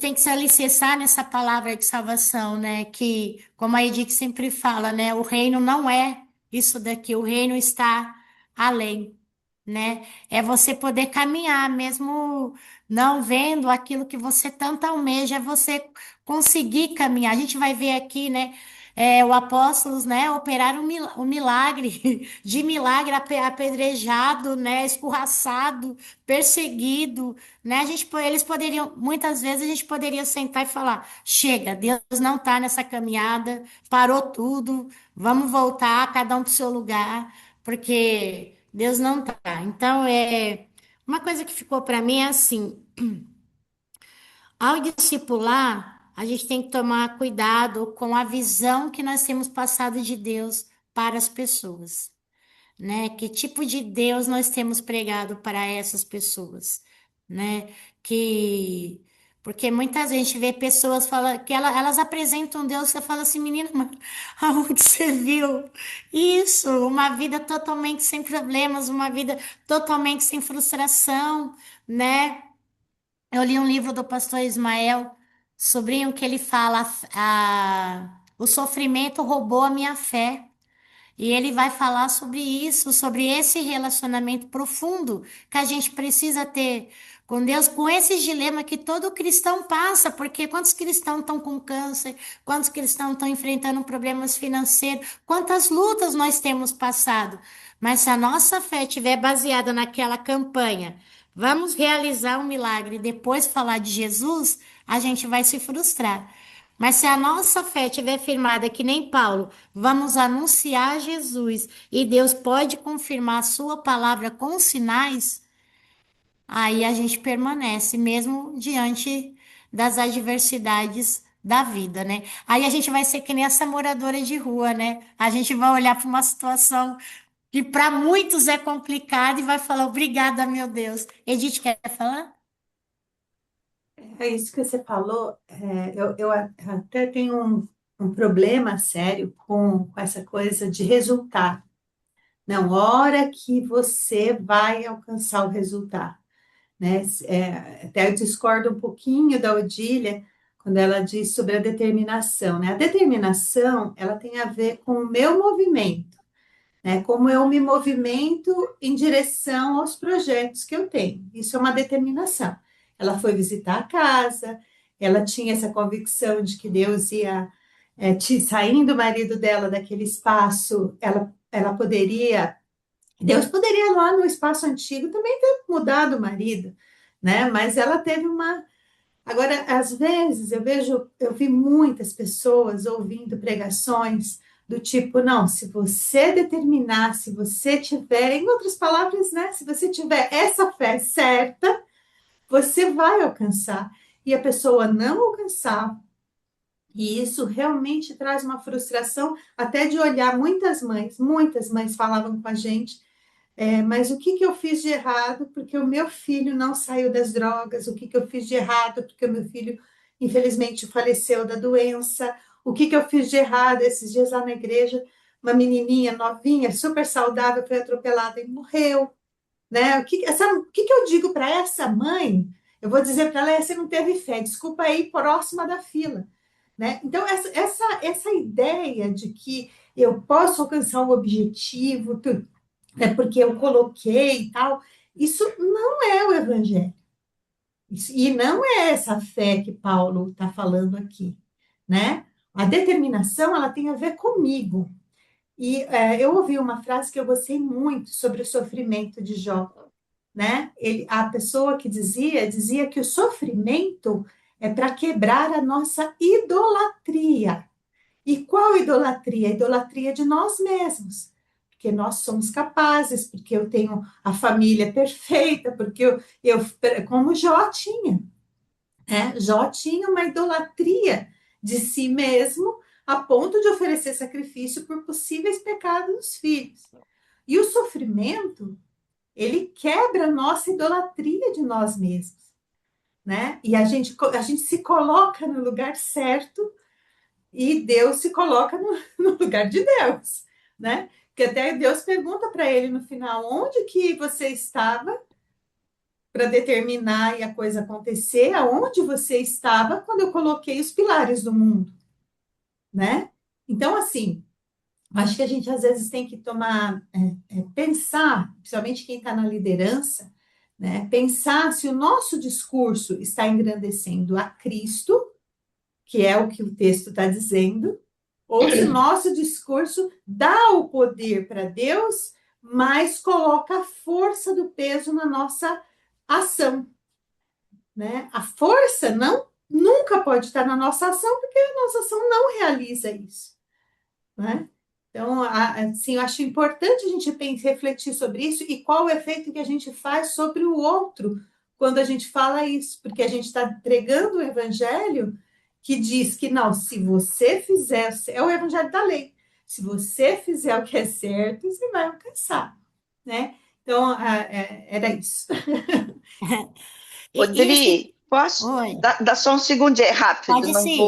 tem que se alicerçar nessa palavra de salvação, né? Que, como a Edith sempre fala, né? O reino não é isso daqui, o reino está além, né? É você poder caminhar, mesmo não vendo aquilo que você tanto almeja, é você conseguir caminhar. A gente vai ver aqui, né? O apóstolos, né? Operaram um milagre, de milagre, apedrejado, né? Escorraçado, perseguido, né? Eles poderiam, muitas vezes a gente poderia sentar e falar: chega, Deus não está nessa caminhada, parou tudo, vamos voltar, cada um para o seu lugar, porque Deus não está. Então, uma coisa que ficou para mim é assim: ao discipular, a gente tem que tomar cuidado com a visão que nós temos passado de Deus para as pessoas, né? Que tipo de Deus nós temos pregado para essas pessoas, né? Que porque muitas vezes a gente vê pessoas fala, que elas apresentam Deus, você fala assim, menina, mas aonde você viu isso? Uma vida totalmente sem problemas, uma vida totalmente sem frustração, né? Eu li um livro do pastor Ismael, sobrinho, que ele fala, o sofrimento roubou a minha fé. E ele vai falar sobre isso, sobre esse relacionamento profundo que a gente precisa ter com Deus, com esse dilema que todo cristão passa, porque quantos cristãos estão com câncer, quantos cristãos estão enfrentando problemas financeiros, quantas lutas nós temos passado. Mas se a nossa fé estiver baseada naquela campanha, vamos realizar um milagre e depois falar de Jesus, a gente vai se frustrar. Mas se a nossa fé estiver firmada que nem Paulo, vamos anunciar Jesus e Deus pode confirmar a sua palavra com sinais, aí a gente permanece mesmo diante das adversidades da vida, né? Aí a gente vai ser que nem essa moradora de rua, né? A gente vai olhar para uma situação que para muitos é complicada e vai falar obrigada, meu Deus. Edith, quer falar? É isso que você falou. Eu até tenho um problema sério com essa coisa de resultado. Não, hora que você vai alcançar o resultado, né? Até eu discordo um pouquinho da Odília quando ela diz sobre a determinação, né? A determinação, ela tem a ver com o meu movimento, né? Como eu me movimento em direção aos projetos que eu tenho. Isso é uma determinação. Ela foi visitar a casa, ela tinha essa convicção de que Deus ia, saindo o marido dela daquele espaço, ela poderia, Deus poderia lá no espaço antigo também ter mudado o marido, né? Mas ela teve uma. Agora, às vezes eu vi muitas pessoas ouvindo pregações do tipo, não, se você determinar, se você tiver, em outras palavras, né, se você tiver essa fé certa, você vai alcançar. E a pessoa não alcançar, e isso realmente traz uma frustração, até de olhar muitas mães falavam com a gente, mas o que que eu fiz de errado porque o meu filho não saiu das drogas? O que que eu fiz de errado porque o meu filho, infelizmente, faleceu da doença? O que que eu fiz de errado esses dias lá na igreja? Uma menininha novinha, super saudável, foi atropelada e morreu, né? O que que eu digo para essa mãe? Eu vou dizer para ela, você não teve fé, desculpa aí, próxima da fila, né? Então, essa ideia de que eu posso alcançar um objetivo, porque eu coloquei e tal. Isso não é o evangelho. E não é essa fé que Paulo está falando aqui, né? A determinação, ela tem a ver comigo. E eu ouvi uma frase que eu gostei muito sobre o sofrimento de Jó, né? A pessoa que dizia que o sofrimento é para quebrar a nossa idolatria. E qual idolatria? A idolatria de nós mesmos. Porque nós somos capazes, porque eu tenho a família perfeita, porque como Jó tinha, né? Jó tinha uma idolatria de si mesmo, a ponto de oferecer sacrifício por possíveis pecados dos filhos. E o sofrimento, ele quebra a nossa idolatria de nós mesmos, né? E a gente se coloca no lugar certo e Deus se coloca no lugar de Deus, né? Porque até Deus pergunta para ele no final, onde que você estava para determinar e a coisa acontecer? Aonde você estava quando eu coloquei os pilares do mundo, né? Então, assim, acho que a gente às vezes tem que pensar, principalmente quem está na liderança, né? Pensar se o nosso discurso está engrandecendo a Cristo, que é o que o texto está dizendo, ou se o nosso discurso dá o poder para Deus, mas coloca a força do peso na nossa ação, né? A força não nunca pode estar na nossa ação, porque a nossa ação não realiza isso, né? Então, assim, eu acho importante a gente refletir sobre isso e qual o efeito que a gente faz sobre o outro quando a gente fala isso, porque a gente está entregando o evangelho que diz que não, se você fizer, é o evangelho da lei, se você fizer o que é certo, você vai alcançar, né? Então, era isso. Ô, E esse. Dri, posso Oi, dar só um segundinho, é rápido, pode sim.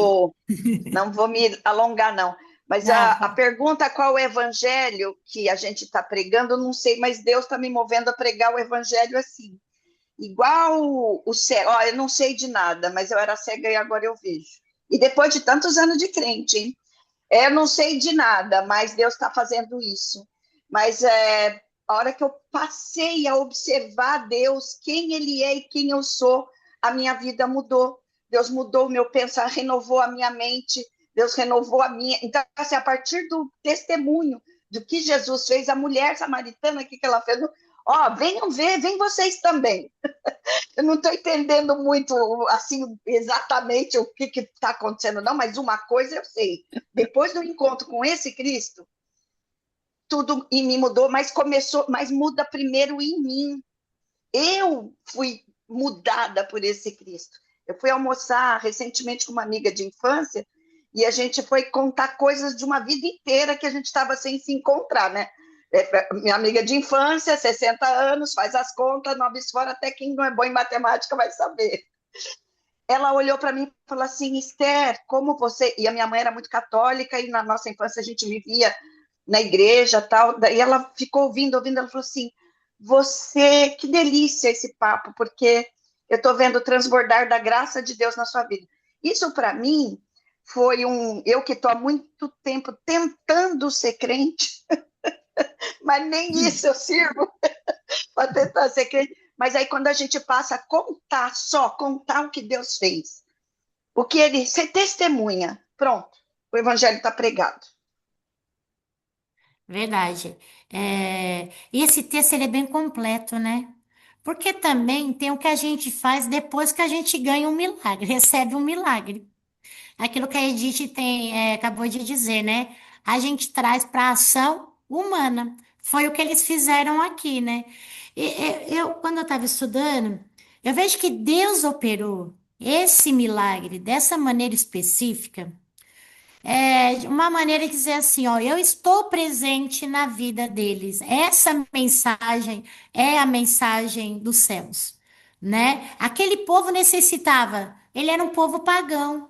não vou me alongar, não. Mas Não, a pergunta qual é o evangelho que a gente está pregando, eu não sei, mas Deus está me movendo a pregar o evangelho assim. Igual o cego, ó, eu não sei de nada, mas eu era cega e agora eu vejo. E depois de tantos anos de crente, hein? Eu não sei de nada, mas Deus está fazendo isso. Mas a hora que eu passei a observar Deus, quem Ele é e quem eu sou, a minha vida mudou. Deus mudou o meu pensamento, renovou a minha mente, Deus renovou a minha. Então, assim, a partir do testemunho do que Jesus fez, a mulher samaritana, o que ela fez? Ó, venham ver, vem vocês também. Eu não estou entendendo muito, assim, exatamente o que está acontecendo, não, mas uma coisa eu sei. Depois do encontro com esse Cristo, tudo em mim mudou, mas muda primeiro em mim. Eu fui mudada por esse Cristo. Eu fui almoçar recentemente com uma amiga de infância e a gente foi contar coisas de uma vida inteira que a gente estava sem se encontrar, né? Minha amiga de infância, 60 anos, faz as contas, 9 fora, até quem não é bom em matemática vai saber. Ela olhou para mim e falou assim, Esther, como você... E a minha mãe era muito católica e na nossa infância a gente vivia na igreja tal. Daí ela ficou ouvindo, ela falou assim, você, que delícia esse papo, porque eu estou vendo transbordar da graça de Deus na sua vida. Isso para mim foi eu que estou há muito tempo tentando ser crente, mas nem isso eu sirvo para tentar ser crente. Mas aí quando a gente passa a contar o que Deus fez, o que ele, você testemunha, pronto, o evangelho está pregado. Verdade. E esse texto ele é bem completo, né? Porque também tem o que a gente faz depois que a gente ganha um milagre, recebe um milagre. Aquilo que a Edith acabou de dizer, né? A gente traz para a ação humana. Foi o que eles fizeram aqui, né? Quando eu estava estudando, eu vejo que Deus operou esse milagre dessa maneira específica. De uma maneira de dizer assim, ó, eu estou presente na vida deles. Essa mensagem é a mensagem dos céus, né? Aquele povo necessitava, ele era um povo pagão,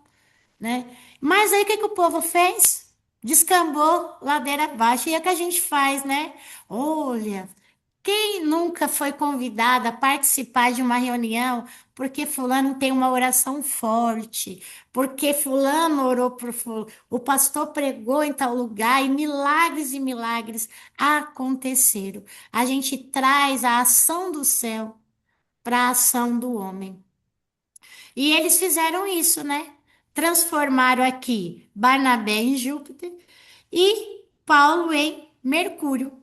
né? Mas aí o que que o povo fez? Descambou ladeira abaixo. E é o que a gente faz, né? Olha, quem nunca foi convidado a participar de uma reunião porque fulano tem uma oração forte, porque fulano orou por fulano, o pastor pregou em tal lugar e milagres aconteceram. A gente traz a ação do céu para a ação do homem. E eles fizeram isso, né? Transformaram aqui Barnabé em Júpiter e Paulo em Mercúrio,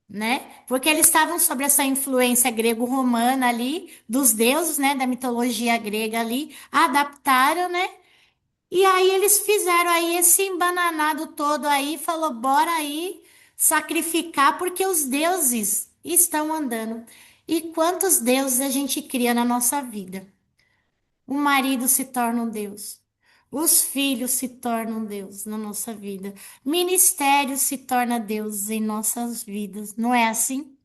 né? Porque eles estavam sob essa influência grego-romana ali, dos deuses, né? Da mitologia grega ali, adaptaram, né? E aí eles fizeram aí esse embananado todo aí, falou, bora aí sacrificar, porque os deuses estão andando. E quantos deuses a gente cria na nossa vida? O marido se torna um Deus. Os filhos se tornam Deus na nossa vida. Ministério se torna Deus em nossas vidas. Não é assim?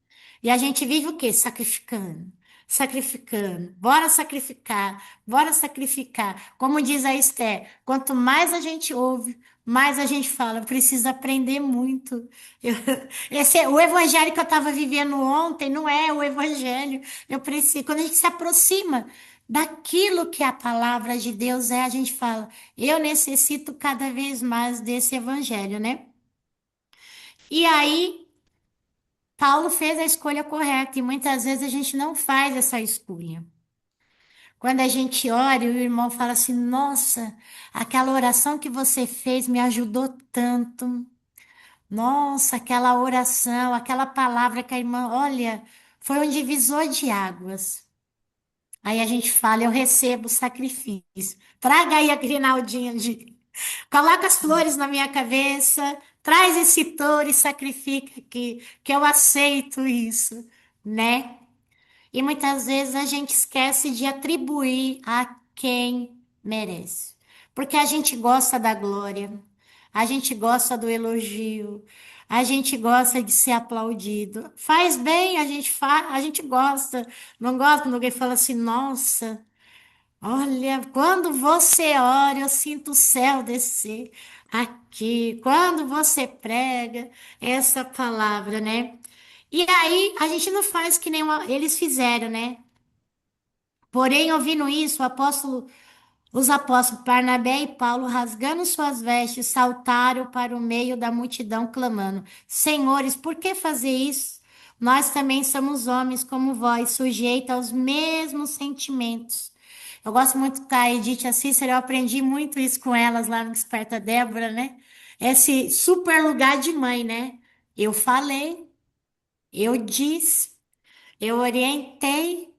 E a gente vive o quê? Sacrificando, sacrificando. Bora sacrificar, bora sacrificar. Como diz a Esther, quanto mais a gente ouve, mais a gente fala, precisa aprender muito. Eu- o evangelho que eu estava vivendo ontem não é o evangelho. Eu preciso, quando a gente se aproxima daquilo que a palavra de Deus é, a gente fala, eu necessito cada vez mais desse evangelho, né? E aí Paulo fez a escolha correta e muitas vezes a gente não faz essa escolha. Quando a gente ora e o irmão fala assim: Nossa, aquela oração que você fez me ajudou tanto. Nossa, aquela oração, aquela palavra que a irmã, olha, foi um divisor de águas. Aí a gente fala: Eu recebo o sacrifício. Traga aí a grinaldinha de. Coloca as flores na minha cabeça, traz esse touro e sacrifica que eu aceito isso, né? E muitas vezes a gente esquece de atribuir a quem merece. Porque a gente gosta da glória, a gente gosta do elogio, a gente gosta de ser aplaudido. Faz bem, a gente gosta. Não gosta quando alguém fala assim, nossa. Olha, quando você ora, eu sinto o céu descer aqui. Quando você prega essa palavra, né? E aí, a gente não faz que nem eles fizeram, né? Porém, ouvindo isso, os apóstolos Barnabé e Paulo, rasgando suas vestes, saltaram para o meio da multidão, clamando: Senhores, por que fazer isso? Nós também somos homens como vós, sujeitos aos mesmos sentimentos. Eu gosto muito da Edith Assis, eu aprendi muito isso com elas lá no Desperta Débora, né? Esse super lugar de mãe, né? Eu falei, eu disse, eu orientei,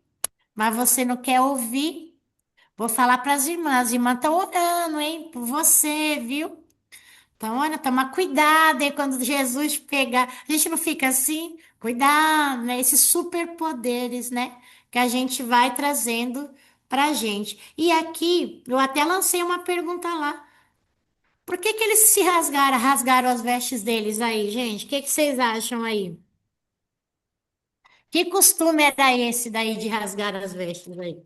mas você não quer ouvir. Vou falar para as irmãs estão orando, hein, por você, viu? Então, olha, toma cuidado, aí quando Jesus pegar, a gente não fica assim, cuidado, né? Esses superpoderes, né? Que a gente vai trazendo pra gente. E aqui, eu até lancei uma pergunta lá. Por que que eles se rasgaram as vestes deles aí, gente? O que que vocês acham aí? Que costume era esse daí de rasgar as vestes aí?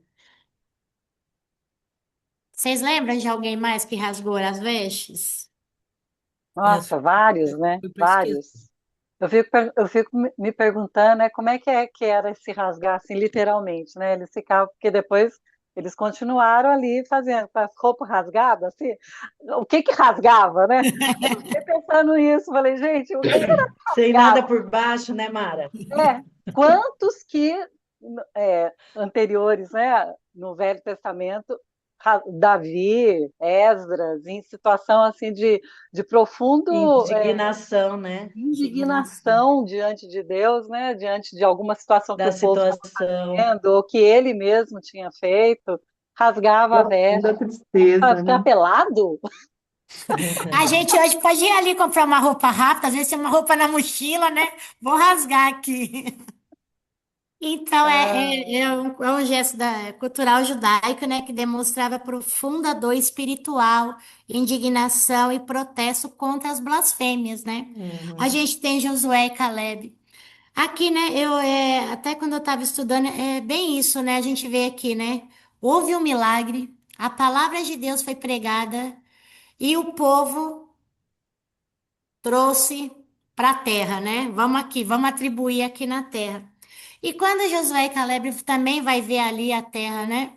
Vocês lembram de alguém mais que rasgou as vestes? Nossa, vários, né? Fui pesquisar. Vários. Eu fico me perguntando, né, como é que era se rasgar assim, literalmente, né? Eles ficavam, porque depois eles continuaram ali fazendo com as roupas rasgadas, assim, o que que rasgava, né? Eu fiquei pensando nisso, falei, gente, o que que era Sem nada rasgava? por baixo, né, Mara? É, quantos que anteriores, né, no Velho Testamento, Davi, Esdras, em situação assim de profundo Indignação, né? Indignação. indignação diante de Deus, né, diante de alguma situação que Da o povo estava situação. vendo, ou que ele mesmo tinha feito, rasgava a Profunda veste para tristeza, ficar né? pelado. A gente hoje pode ir ali comprar uma roupa rápida, às vezes tem uma roupa na mochila, né? Vou rasgar aqui. Então, Ah, é um gesto cultural judaico, né, que demonstrava profunda dor espiritual, indignação e protesto contra as blasfêmias, né? A Uhum. gente tem Josué e Caleb. Aqui, né, até quando eu estava estudando, é bem isso, né? A gente vê aqui, né? Houve um milagre, a palavra de Deus foi pregada e o povo trouxe para a terra, né? Vamos aqui, vamos atribuir aqui na terra. E quando Josué e Caleb também vai ver ali a terra, né,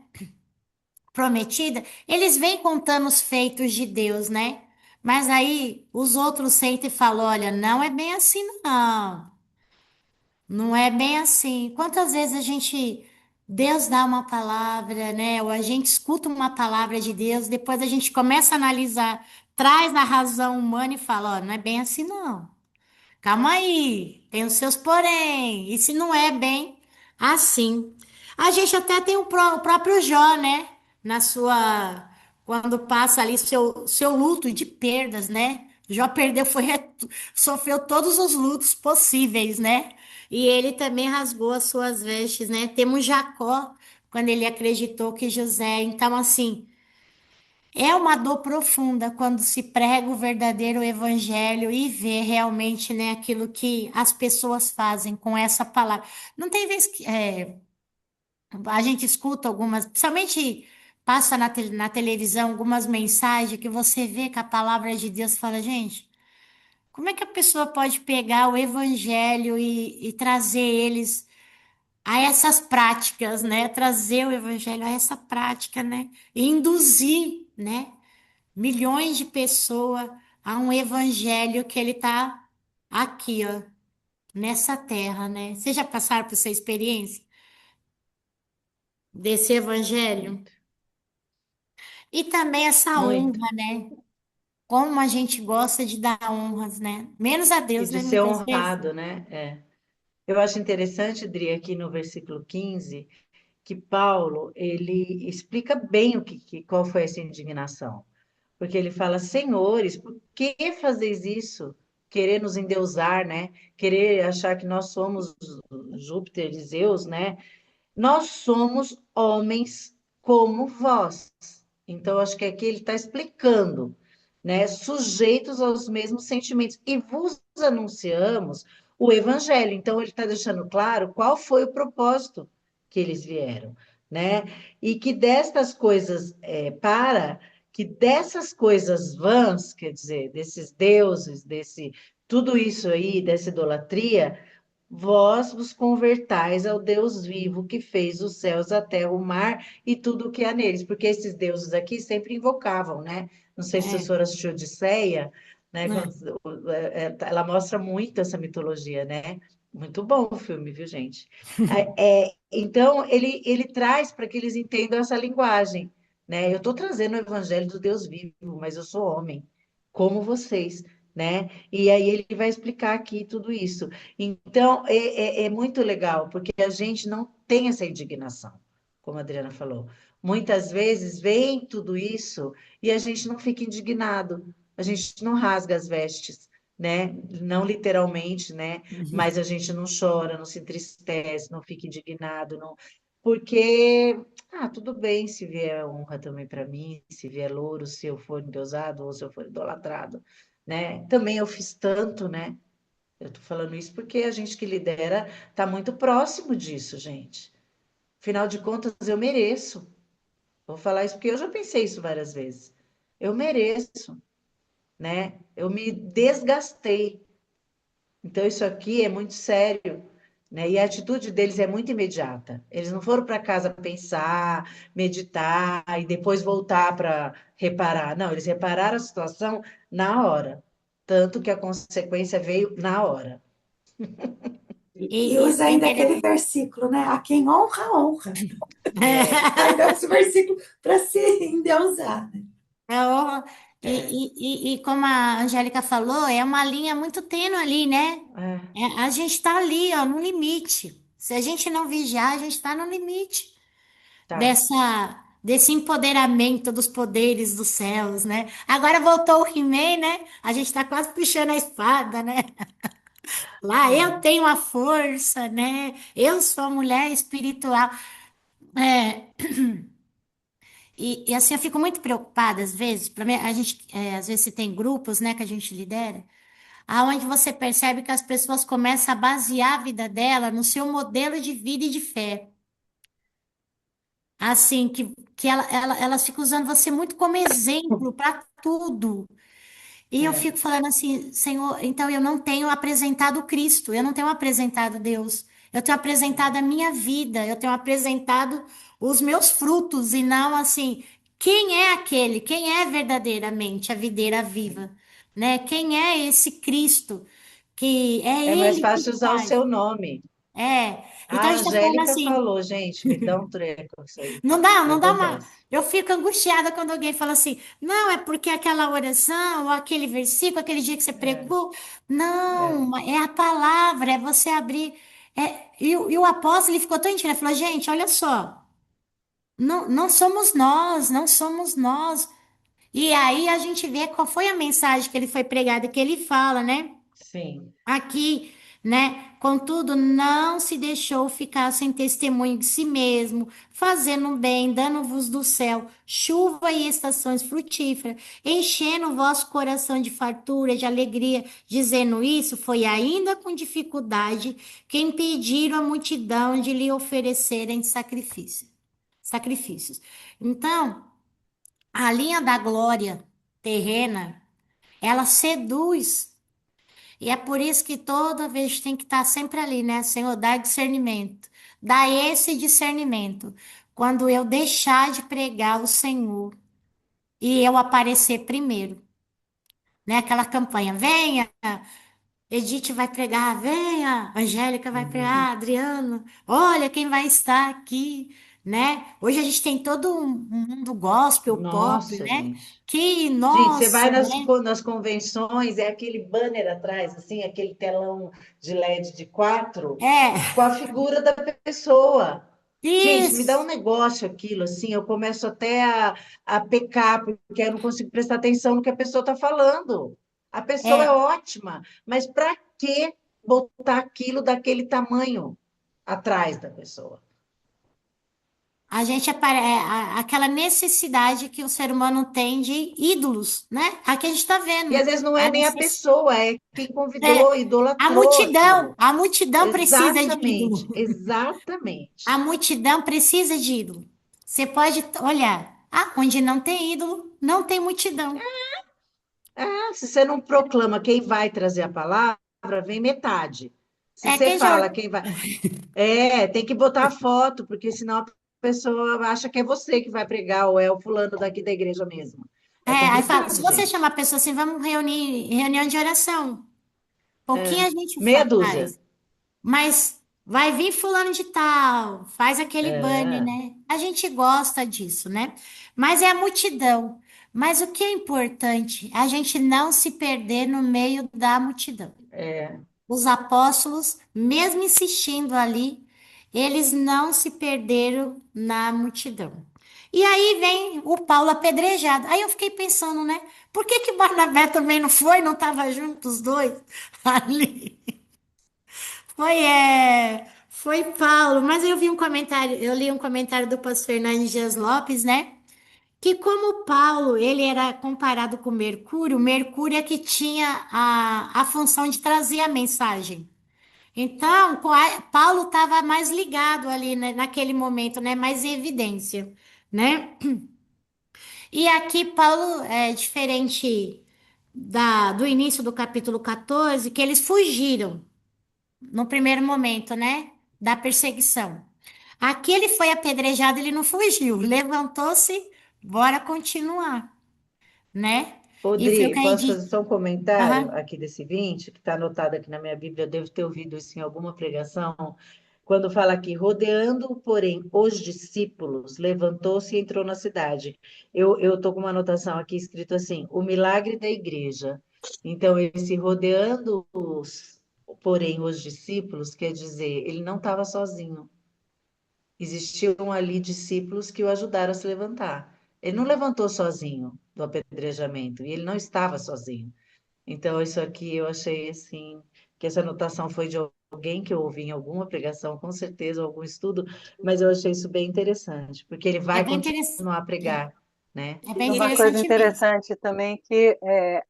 prometida, eles vêm contando os feitos de Deus, né? Mas aí os outros sentem e falam, olha, não é bem assim, não. Não é bem assim. Quantas vezes Deus dá uma palavra, né? Ou a gente escuta uma palavra de Deus, depois a gente começa a analisar, traz na razão humana e fala, ó, não é bem assim, não. Calma aí, tem os seus porém. E se não é bem assim? A gente até tem o próprio Jó, né? Na sua. Quando passa ali seu luto de perdas, né? Jó perdeu, sofreu todos os lutos possíveis, né? E ele também rasgou as suas vestes, né? Temos Jacó, quando ele acreditou que José. Então, assim. É uma dor profunda quando se prega o verdadeiro evangelho e vê realmente, né, aquilo que as pessoas fazem com essa palavra. Não tem vez que a gente escuta algumas, principalmente passa na televisão algumas mensagens que você vê que a palavra de Deus fala, gente, como é que a pessoa pode pegar o evangelho e trazer eles a essas práticas, né? Trazer o evangelho a essa prática, né? E induzir, né? Milhões de pessoas a um evangelho que ele tá aqui, ó, nessa terra, né? Vocês já passaram por essa experiência desse evangelho? Muito, E também essa muito. honra, né? Como a gente gosta de dar honras, né? Menos a E Deus, de né? ser Muitas vezes. honrado, né? É. Eu acho interessante, Dri, aqui no versículo 15, que Paulo, ele explica bem qual foi essa indignação. Porque ele fala, senhores, por que fazeis isso? Querer nos endeusar, né? Querer achar que nós somos Júpiter e Zeus, né? Nós somos homens como vós. Então, acho que aqui ele está explicando, né? Sujeitos aos mesmos sentimentos. E vos anunciamos o evangelho. Então, ele está deixando claro qual foi o propósito que eles vieram, né? E que destas coisas, que dessas coisas vãs, quer dizer, desses deuses, desse tudo isso aí, dessa idolatria, vós vos convertais ao Deus vivo que fez os céus, a terra, o mar e tudo o que há neles, porque esses deuses aqui sempre invocavam, né? Não sei se a É, senhora assistiu Odisseia, né? né? Ela mostra muito essa mitologia, né? Muito bom o filme, viu, gente? Então, ele traz para que eles entendam essa linguagem, né? Eu estou trazendo o evangelho do Deus vivo, mas eu sou homem, como vocês, né? E aí ele vai explicar aqui tudo isso. Então, é muito legal, porque a gente não tem essa indignação, como a Adriana falou. Muitas vezes vem tudo isso e a gente não fica indignado, a gente não rasga as vestes, né? Não literalmente, né? Mas a gente não chora, não se entristece, não fica indignado, não... porque, tudo bem se vier honra também para mim, se vier louro, se eu for endeusado ou se eu for idolatrado, né? Também eu fiz tanto, né? Eu estou falando isso porque a gente que lidera está muito próximo disso, gente. Afinal de contas, eu mereço. Vou falar isso porque eu já pensei isso várias vezes. Eu mereço, né? Eu me desgastei. Então, isso aqui é muito sério, né? E a atitude deles é muito imediata. Eles não foram para casa pensar, meditar e depois voltar para reparar. Não, eles repararam a situação na hora. Tanto que a consequência veio na hora. E E usa é ainda aquele interessante. versículo, né? A quem honra, honra. É, Ainda esse versículo para se endeusar. É, é, e como a Angélica falou, é uma linha muito tênue ali, né? é, A gente está ali, ó, no limite. Se a gente não vigiar, a gente está no limite tá. desse empoderamento dos poderes dos céus, né? Agora voltou o He-Man, né? A gente está quase puxando a espada, né? Lá eu É, tenho a força, né? Eu sou a mulher espiritual. É, e assim, eu fico muito preocupada às vezes. Para mim, a gente, às vezes, se tem grupos, né, que a gente lidera, aonde você percebe que as pessoas começam a basear a vida dela no seu modelo de vida e de fé. Assim, elas ficam usando você muito como exemplo para tudo. E eu é, fico falando assim, Senhor, então eu não tenho apresentado Cristo, eu não tenho apresentado Deus, eu tenho apresentado a minha vida, eu tenho apresentado os meus frutos e não assim, quem é aquele, quem é verdadeiramente a videira viva, né? Quem é esse Cristo que é é mais Ele que fácil usar o faz? seu nome. É. Então A a gente está falando Angélica assim. falou, gente, me dá um treco isso aí. Não dá uma. Acontece. Eu fico angustiada quando alguém fala assim, não, é porque aquela oração, ou aquele versículo, aquele dia que você É, pregou. é, Não, é a palavra, é você abrir. E o apóstolo ele ficou tão entediado, ele falou, gente, olha só, não somos nós, não somos nós. E aí a gente vê qual foi a mensagem que ele foi pregado, que ele fala, né? sim. Aqui. né? Contudo, não se deixou ficar sem testemunho de si mesmo, fazendo bem, dando-vos do céu chuva e estações frutíferas, enchendo o vosso coração de fartura, de alegria, dizendo isso, foi ainda com dificuldade que impediram a multidão de lhe oferecerem sacrifícios. Então, a linha da glória terrena, ela seduz. E é por isso que toda vez tem que estar sempre ali, né? Senhor, dá discernimento. Dá esse discernimento. Quando eu deixar de pregar o Senhor e eu aparecer primeiro, né? Aquela campanha, venha, Edith vai pregar, venha, Angélica vai Uhum. pregar, Adriano, olha quem vai estar aqui, né? Hoje a gente tem todo um mundo gospel, pop, Nossa, né? gente. Que, Gente, você nossa, vai né? nas convenções, é aquele banner atrás, assim, aquele telão de LED de quatro, É, com a figura da pessoa. Gente, me dá um isso, negócio aquilo, assim, eu começo até a pecar, porque eu não consigo prestar atenção no que a pessoa está falando. A pessoa é é, ótima, mas para que botar aquilo daquele tamanho atrás da pessoa? a gente aquela necessidade que o ser humano tem de ídolos, né? Aqui a gente está E vendo às vezes não é a nem a necessidade. pessoa, é quem convidou, A idolatrou multidão, aquilo. a multidão precisa de Exatamente, ídolo. A exatamente. multidão precisa de ídolo. Você pode olhar, onde não tem ídolo, não tem multidão. Ah, se você não proclama quem vai trazer a palavra, vem metade. Se É você quem já. fala quem vai. É, tem que botar a foto, porque senão a pessoa acha que é você que vai pregar, ou é o fulano daqui da igreja mesmo. É Aí fala, se complicado, você gente. chamar a pessoa assim, vamos reunir, reunião de oração. Pouquinho É. a gente Meia dúzia. faz. Mas vai vir fulano de tal, faz aquele banner, É, né? A gente gosta disso, né? Mas é a multidão. Mas o que é importante? A gente não se perder no meio da multidão. é. Os apóstolos, mesmo insistindo ali, eles não se perderam na multidão. E aí vem o Paulo apedrejado. Aí eu fiquei pensando, né? Por que que Barnabé também não foi? Não estava junto os dois ali? Foi Paulo, mas eu vi um comentário, eu li um comentário do pastor Hernandes Dias Lopes, né? Que como Paulo, ele era comparado com Mercúrio, Mercúrio é que tinha a função de trazer a mensagem. Então, Paulo estava mais ligado ali, né, naquele momento, né? Mais em evidência, né? E aqui Paulo é diferente do início do capítulo 14, que eles fugiram no primeiro momento, né? Da perseguição. Aqui ele foi apedrejado, ele não fugiu, levantou-se, bora continuar, né? E foi o Rodri, que aí posso diz. fazer só um comentário Aham. aqui desse 20 que está anotado aqui na minha Bíblia, eu devo ter ouvido isso em alguma pregação, quando fala aqui, rodeando, porém, os discípulos, levantou-se e entrou na cidade. Eu estou com uma anotação aqui escrito assim, o milagre da igreja. Então, esse rodeando porém, os discípulos, quer dizer, ele não estava sozinho. Existiam ali discípulos que o ajudaram a se levantar. Ele não levantou sozinho do apedrejamento, e ele não estava sozinho. Então, isso aqui eu achei assim, que essa anotação foi de alguém que eu ouvi em alguma pregação, com certeza, algum estudo, mas eu achei isso bem interessante, porque ele É vai bem interessante, continuar a pregar, né? é bem E uma coisa interessante mesmo. interessante também que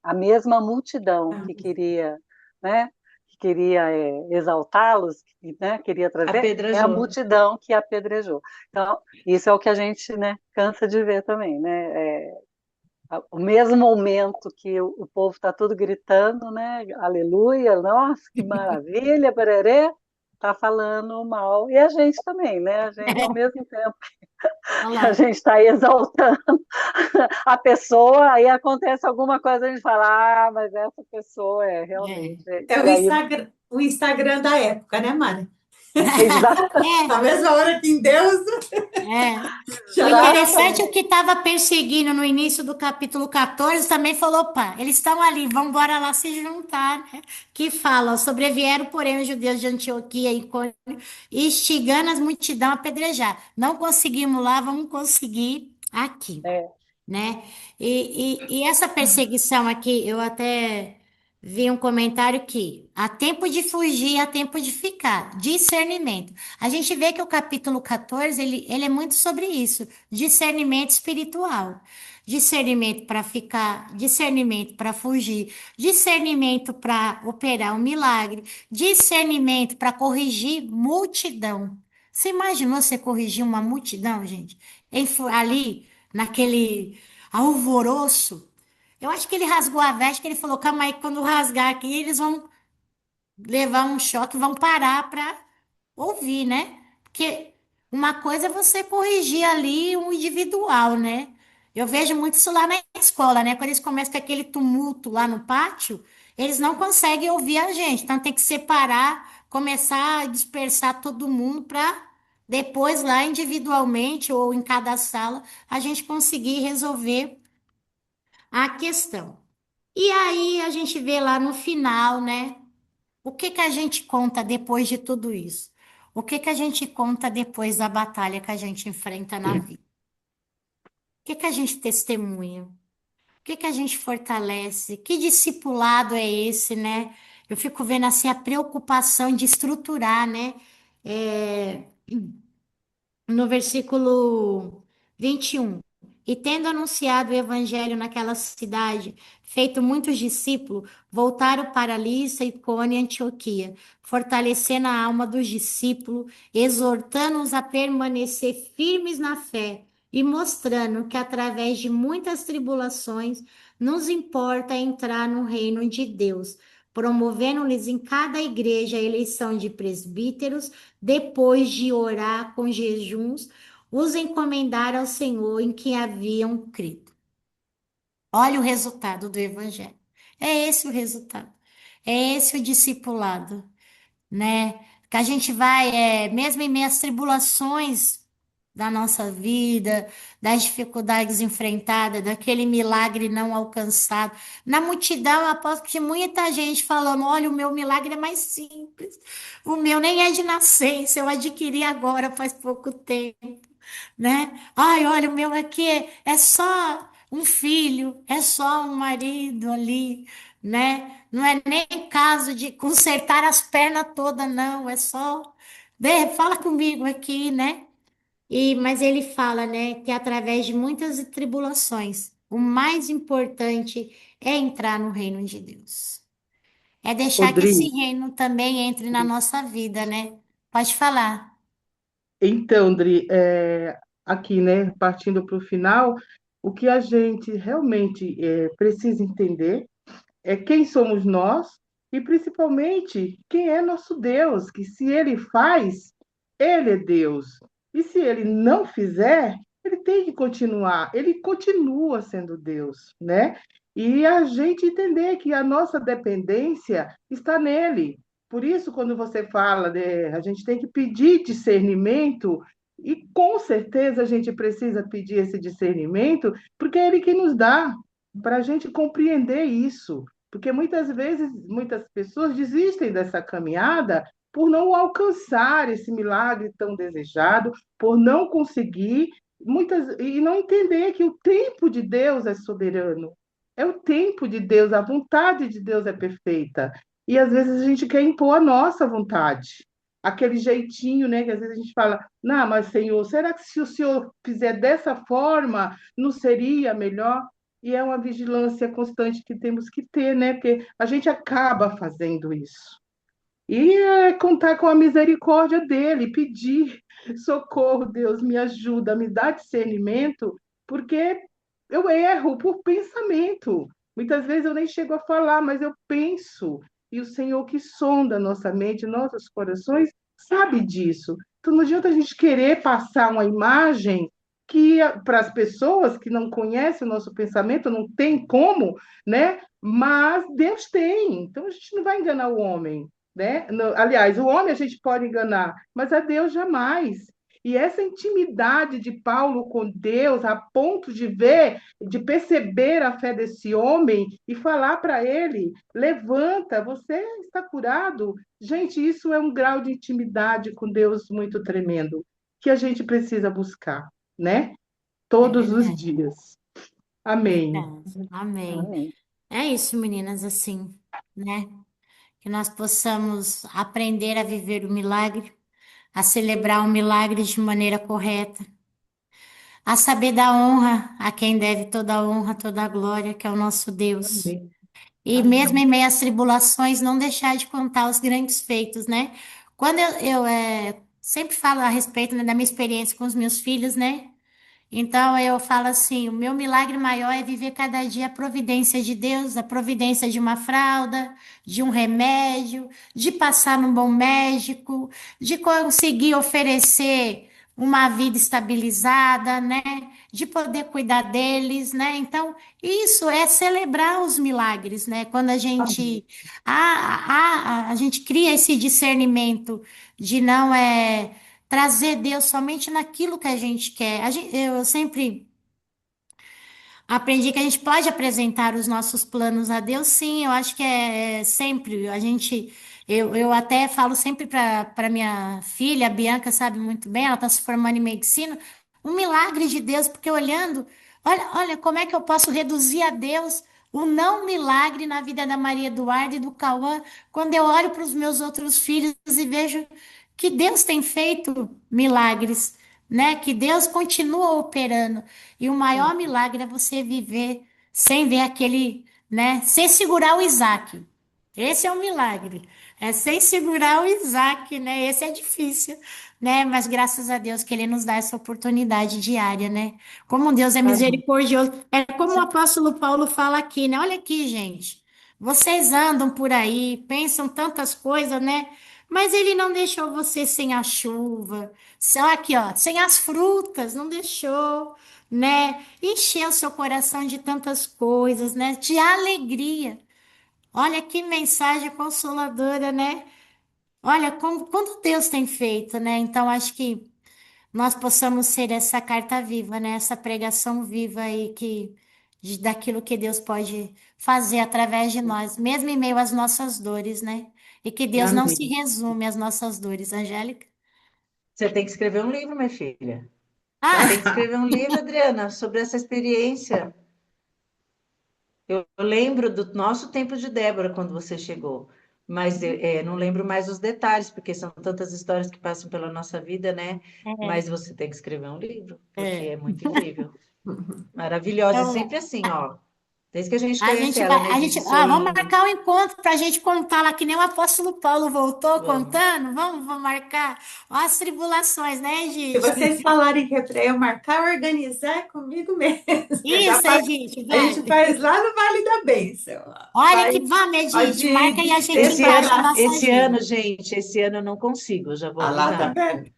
a mesma multidão que queria, né, que queria exaltá-los, que, né, queria trazer, é a Apedrejou. multidão que apedrejou. Então, isso é o que a gente, né, cansa de ver também, né? O mesmo momento que o povo está tudo gritando, né? Aleluia, nossa, que maravilha, pererê, está falando mal. E a gente também, né? A gente, ao mesmo tempo Olha que a lá. gente está exaltando a pessoa, aí acontece alguma coisa, a gente fala, mas essa pessoa é É. realmente. É E aí, O Instagram da época, né, Mari? exatamente, Na mesma hora que em Deus, É. O já interessante é exatamente. o que estava perseguindo no início do capítulo 14 também falou, opa, eles estão ali, vamos embora lá se juntar, né? Que fala, sobrevieram, porém, os judeus de Antioquia e Icônio, instigando as multidão a apedrejar. Não conseguimos lá, vamos conseguir aqui, É, né? E essa perseguição aqui, eu até vi um comentário que há tempo de fugir, há tempo de ficar. Discernimento. A gente vê que o capítulo 14, ele é muito sobre isso. Discernimento espiritual. Discernimento para ficar, discernimento para fugir, discernimento para operar um milagre, discernimento para corrigir multidão. Você imaginou você corrigir uma multidão, gente? Ali, naquele alvoroço. Eu acho que ele rasgou a veste, que ele falou, calma aí, quando rasgar aqui, eles vão levar um choque, vão parar para ouvir, né? Porque uma coisa é você corrigir ali um individual, né? Eu vejo muito isso lá na escola, né? Quando eles começam com aquele tumulto lá no pátio, eles não conseguem ouvir a gente. Então tem que separar, começar a dispersar todo mundo para depois lá individualmente ou em cada sala a gente conseguir resolver a questão. E aí a gente vê lá no final, né? O que que a gente conta depois de tudo isso? O que que a gente conta depois da batalha que a gente enfrenta na vida? O que que a gente testemunha? O que que a gente fortalece? Que discipulado é esse, né? Eu fico vendo assim a preocupação de estruturar, né? É, no versículo 21. E tendo anunciado o evangelho naquela cidade, feito muitos discípulos, voltaram para Lícia, Icônio e Antioquia, fortalecendo a alma dos discípulos, exortando-os a permanecer firmes na fé e mostrando que através de muitas tribulações nos importa entrar no reino de Deus, promovendo-lhes em cada igreja a eleição de presbíteros depois de orar com jejuns, os encomendaram ao Senhor em quem haviam crido. Olha o resultado do Evangelho. É esse o resultado. É esse o discipulado, né? Que a gente vai, mesmo em meio às tribulações da nossa vida, das dificuldades enfrentadas, daquele milagre não alcançado. Na multidão, eu aposto que tinha muita gente falando: olha, o meu milagre é mais simples. O meu nem é de nascença, eu adquiri agora, faz pouco tempo, né? Ai, olha, o meu aqui é só um filho, é só um marido ali, né? Não é nem caso de consertar as pernas todas, não, é só. Fala comigo aqui, né? Mas ele fala, né, que através de muitas tribulações, o mais importante é entrar no reino de Deus. É deixar que esse Rodrigo, reino também entre na nossa vida, né? Pode falar. então, Dri, aqui, né, partindo para o final, o que a gente realmente precisa entender é quem somos nós e principalmente quem é nosso Deus, que se ele faz, ele é Deus. E se ele não fizer, ele tem que continuar, ele continua sendo Deus, né? E a gente entender que a nossa dependência está nele. Por isso, quando você fala, a gente tem que pedir discernimento, e com certeza a gente precisa pedir esse discernimento, porque é ele que nos dá, para a gente compreender isso. Porque muitas vezes, muitas pessoas desistem dessa caminhada por não alcançar esse milagre tão desejado, por não conseguir, e não entender que o tempo de Deus é soberano. É o tempo de Deus, a vontade de Deus é perfeita. E às vezes a gente quer impor a nossa vontade. Aquele jeitinho, né, que às vezes a gente fala: não, mas Senhor, será que se o Senhor fizer dessa forma, não seria melhor? E é uma vigilância constante que temos que ter, né? Porque a gente acaba fazendo isso. E contar com a misericórdia dele, pedir socorro, Deus, me ajuda, me dá discernimento, porque eu erro por pensamento. Muitas vezes eu nem chego a falar, mas eu penso. E o Senhor que sonda nossa mente, nossos corações, sabe disso. Então não adianta a gente querer passar uma imagem que para as pessoas que não conhecem o nosso pensamento, não tem como, né? Mas Deus tem. Então a gente não vai enganar o homem, né? Aliás, o homem a gente pode enganar, mas a Deus jamais. E essa intimidade de Paulo com Deus, a ponto de ver, de perceber a fé desse homem e falar para ele: levanta, você está curado. Gente, isso é um grau de intimidade com Deus muito tremendo, que a gente precisa buscar, né? É Todos os verdade, dias. Amém. verdade. Amém. Amém. É isso, meninas, assim, né? Que nós possamos aprender a viver o milagre, a celebrar o milagre de maneira correta, a saber dar honra a quem deve toda a honra, toda a glória, que é o nosso Deus. Amém. E mesmo Amém. em meio às tribulações, não deixar de contar os grandes feitos, né? Quando eu sempre falo a respeito, né, da minha experiência com os meus filhos, né? Então eu falo assim, o meu milagre maior é viver cada dia a providência de Deus, a providência de uma fralda, de um remédio, de passar num bom médico, de conseguir oferecer uma vida estabilizada, né? De poder cuidar deles, né? Então, isso é celebrar os milagres, né? Quando a Amém. gente a gente cria esse discernimento de não trazer Deus somente naquilo que a gente quer. Eu sempre aprendi que a gente pode apresentar os nossos planos a Deus, sim. Eu acho que é sempre a gente. Eu até falo sempre para minha filha, a Bianca sabe muito bem, ela está se formando em medicina, um milagre de Deus, porque olhando, olha como é que eu posso reduzir a Deus o não milagre na vida da Maria Eduarda e do Cauã, quando eu olho para os meus outros filhos e vejo que Deus tem feito milagres, né? Que Deus continua operando. E o maior milagre é você viver sem ver aquele, né? Sem segurar o Isaac. Esse é um milagre. É sem segurar o Isaac, né? Esse é difícil, né? Mas graças a Deus que Ele nos dá essa oportunidade diária, né? Como Deus é Amém. misericordioso. É como o apóstolo Paulo fala aqui, né? Olha aqui, gente. Vocês andam por aí, pensam tantas coisas, né? Mas Ele não deixou você sem a chuva. Só aqui, ó, sem as frutas, não deixou, né? Encheu seu coração de tantas coisas, né? De alegria. Olha que mensagem consoladora, né? Olha como Deus tem feito, né? Então acho que nós possamos ser essa carta viva, né? Essa pregação viva aí daquilo que Deus pode fazer através de nós, mesmo em meio às nossas dores, né? E que Deus não se Amém. resume às nossas dores, Angélica. Você tem que escrever um livro, minha filha. Você tem que Ah, escrever um livro, Adriana, sobre essa experiência. Eu lembro do nosso tempo de Débora, quando você chegou, mas não lembro mais os detalhes, porque são tantas histórias que passam pela nossa vida, né? Mas você tem que escrever um livro, porque é. é muito incrível. Maravilhosa, e Então, sempre assim, ó. Desde que a gente conhece ela, né, a de gente, vamos sorrindo. marcar um encontro para a gente contar lá, que nem o apóstolo Paulo voltou Vamos. contando. Vamos marcar. Ó, as tribulações, né, Se Edith? vocês falarem que é para eu marcar, organizar é comigo mesmo. Eu já Isso, faço, Edith, a gente vai. faz lá no Vale da Bênção. Olha que Faz, vamos, Edith. Marca pode e a gente Esse encaixa a ano, nossa esse ano, agenda. gente, esse ano eu não consigo, eu já vou ah lá, tá avisar. vendo?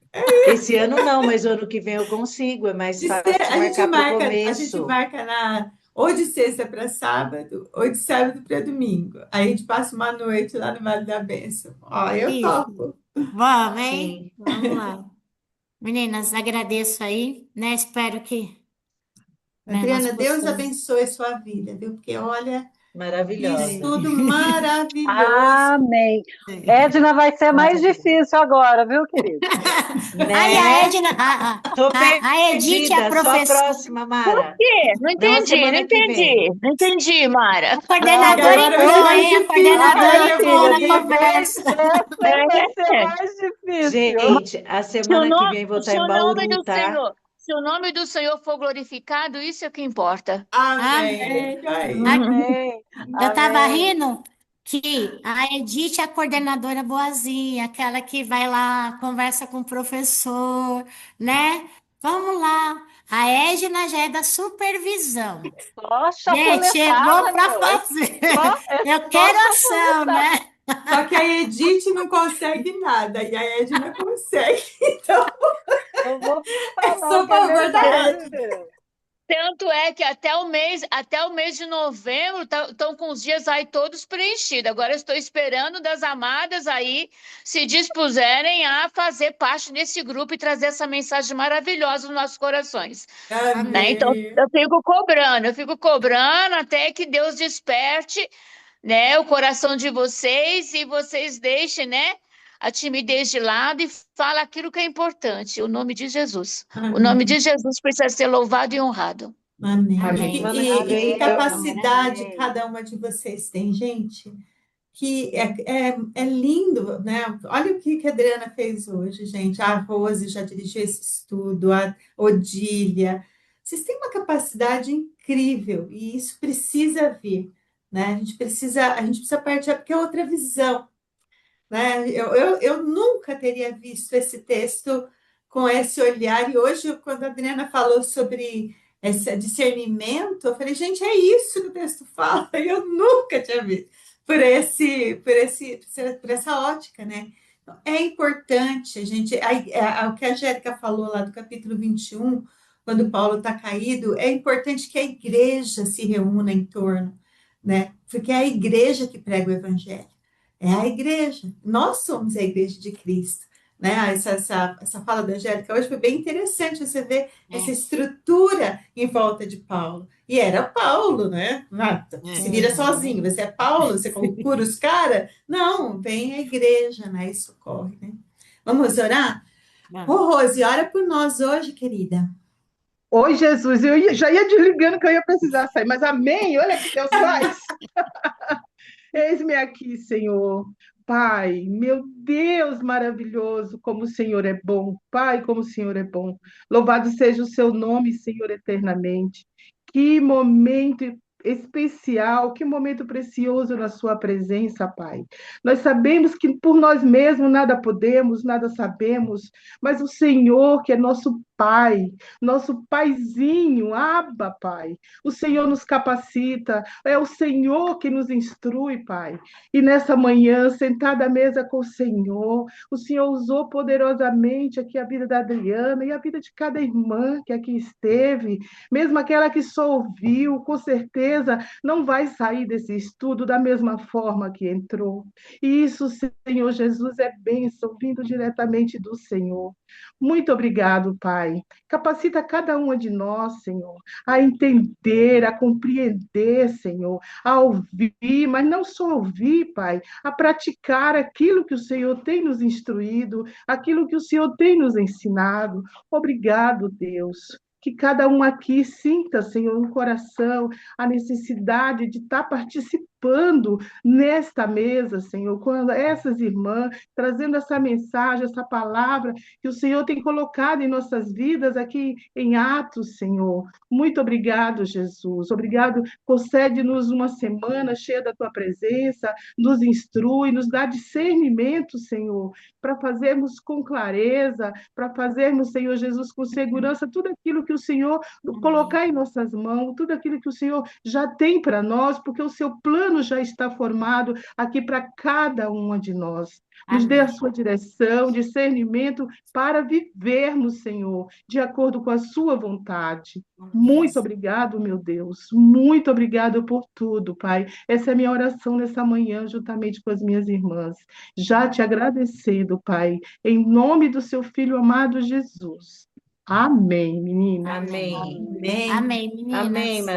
Esse ano não, mas o ano que vem eu consigo, é mais fácil de marcar para o A gente começo. marca ou de sexta para sábado, ou de sábado para domingo. Aí a gente passa uma noite lá no Vale da Bênção. Ó, eu Isso. topo. Vamos, hein? Sim, Vamos lá. Meninas, agradeço aí, né? Espero que, né, nós Adriana, Deus possamos. abençoe sua vida, viu? Porque olha, que maravilhosa. estudo maravilhoso. Amém. É. Edna vai ser mais Maravilhosa. difícil agora, viu, querida? Aí a Né? Edna, Tô a Edith é a perdida. Só a professora, próxima, Mara. Quê? Não Não a entendi, não semana que vem. entendi. Não entendi, Mara. a Que coordenadora agora vai ser entrou, mais hein? A difícil, Ai, coordenadora porque minha eu entrou vou. filha, na de vez conversa. dessa vai ser É. mais difícil. Gente, a Se o semana que nome, vem vou estar se em o nome Bauru, do tá? Senhor, se o nome do Senhor for glorificado, isso é o que importa. Amém. Amém. Isso aí. A- Amém. Eu tava Amém. rindo que a Edith é a coordenadora boazinha, aquela que vai lá, conversa com o professor, né? Vamos lá. A Edna já é da supervisão. Só Gente, chegou chapuletada, para meu. fazer. É Eu só quero ação, chapuletada. né? Só que a Edith não consegue nada e a Edna consegue. Então, Eu vou eu sou falar a que é favor da verdade, Edna. meu. Tanto é que até o mês de novembro estão com os dias aí todos preenchidos. Agora eu estou esperando das amadas aí se dispuserem a fazer parte desse grupo e trazer essa mensagem maravilhosa nos nossos corações, né? Então Amém. eu fico cobrando até que Deus desperte, né, o coração de vocês e vocês deixem, né, a timidez de lado e fala aquilo que é importante, o nome de Jesus. O nome Amém. de Jesus precisa ser louvado e honrado. Amém. Amém. Amém. Semana que E que vem capacidade Amém. cada uma de vocês tem, gente? Que é lindo, né? Olha o que a Adriana fez hoje, gente. A Rose já dirigiu esse estudo, a Odília. Vocês têm uma capacidade incrível e isso precisa vir, né? A gente precisa partir, porque é outra visão, né? Eu nunca teria visto esse texto com esse olhar, e hoje, quando a Adriana falou sobre esse discernimento, eu falei, gente, é isso que o texto fala, e eu nunca tinha visto por essa ótica, né? Então, é importante a gente, o que a Angélica falou lá do capítulo 21, quando Paulo está caído, é importante que a igreja se reúna em torno, né? Porque é a igreja que prega o evangelho. É a igreja. Nós somos a igreja de Cristo. Né? Essa fala da Angélica hoje foi bem interessante você ver essa É, estrutura em volta de Paulo. E era Paulo, né? Se vira sozinho, você é Paulo, você cura os caras? Não, vem a igreja, né? E socorre, né? Vamos orar? Ô, vamos. Rose, ora por nós hoje, querida. Oi, Jesus, já ia desligando que eu ia precisar sair, mas amém, olha que Deus faz. Eis-me aqui, Senhor. Pai, meu Deus maravilhoso, como o Senhor é bom. Pai, como o Senhor é bom. Louvado seja o seu nome, Senhor, eternamente. Que momento especial, que momento precioso na sua presença, Pai. Nós sabemos que por nós mesmos nada podemos, nada sabemos, mas o Senhor, que é nosso paizinho, Abba, Pai. O Senhor nos capacita, é o Senhor que nos instrui, Pai. E nessa manhã, sentada à mesa com o Senhor usou poderosamente aqui a vida da Adriana e a vida de cada irmã que aqui esteve, mesmo aquela que só ouviu, com certeza não vai sair desse estudo da mesma forma que entrou. E isso, Senhor Jesus, é bênção vindo diretamente do Senhor. Muito obrigado, Pai. Capacita cada uma de nós, Senhor, a entender, a compreender, Senhor, a ouvir, mas não só ouvir, Pai, a praticar aquilo que o Senhor tem nos instruído, aquilo que o Senhor tem nos ensinado. Obrigado, Deus. Que cada um aqui sinta, Senhor, no coração a necessidade de estar participando nesta mesa, Senhor, quando essas irmãs trazendo essa mensagem, essa palavra que o Senhor tem colocado em nossas vidas aqui em Atos, Senhor. Muito obrigado, Jesus. Obrigado. Concede-nos uma semana cheia da tua presença, nos instrui, nos dá discernimento, Senhor, para fazermos com clareza, para fazermos, Senhor Jesus, com segurança, tudo aquilo que o Senhor colocar em nossas mãos, tudo aquilo que o Senhor já tem para nós, porque o seu plano já está formado aqui para cada uma de nós. Nos dê a Amém. sua direção, discernimento para vivermos, Senhor, de acordo com a sua vontade. Muito Isso. obrigado, meu Deus. Muito obrigado por tudo, Pai. Essa é a minha oração nessa manhã, juntamente com as minhas irmãs. Já te agradecendo, Pai, em nome do seu Filho amado Jesus. Amém, menina. Amém. Amém. Amém. Amém, Amém, meninas.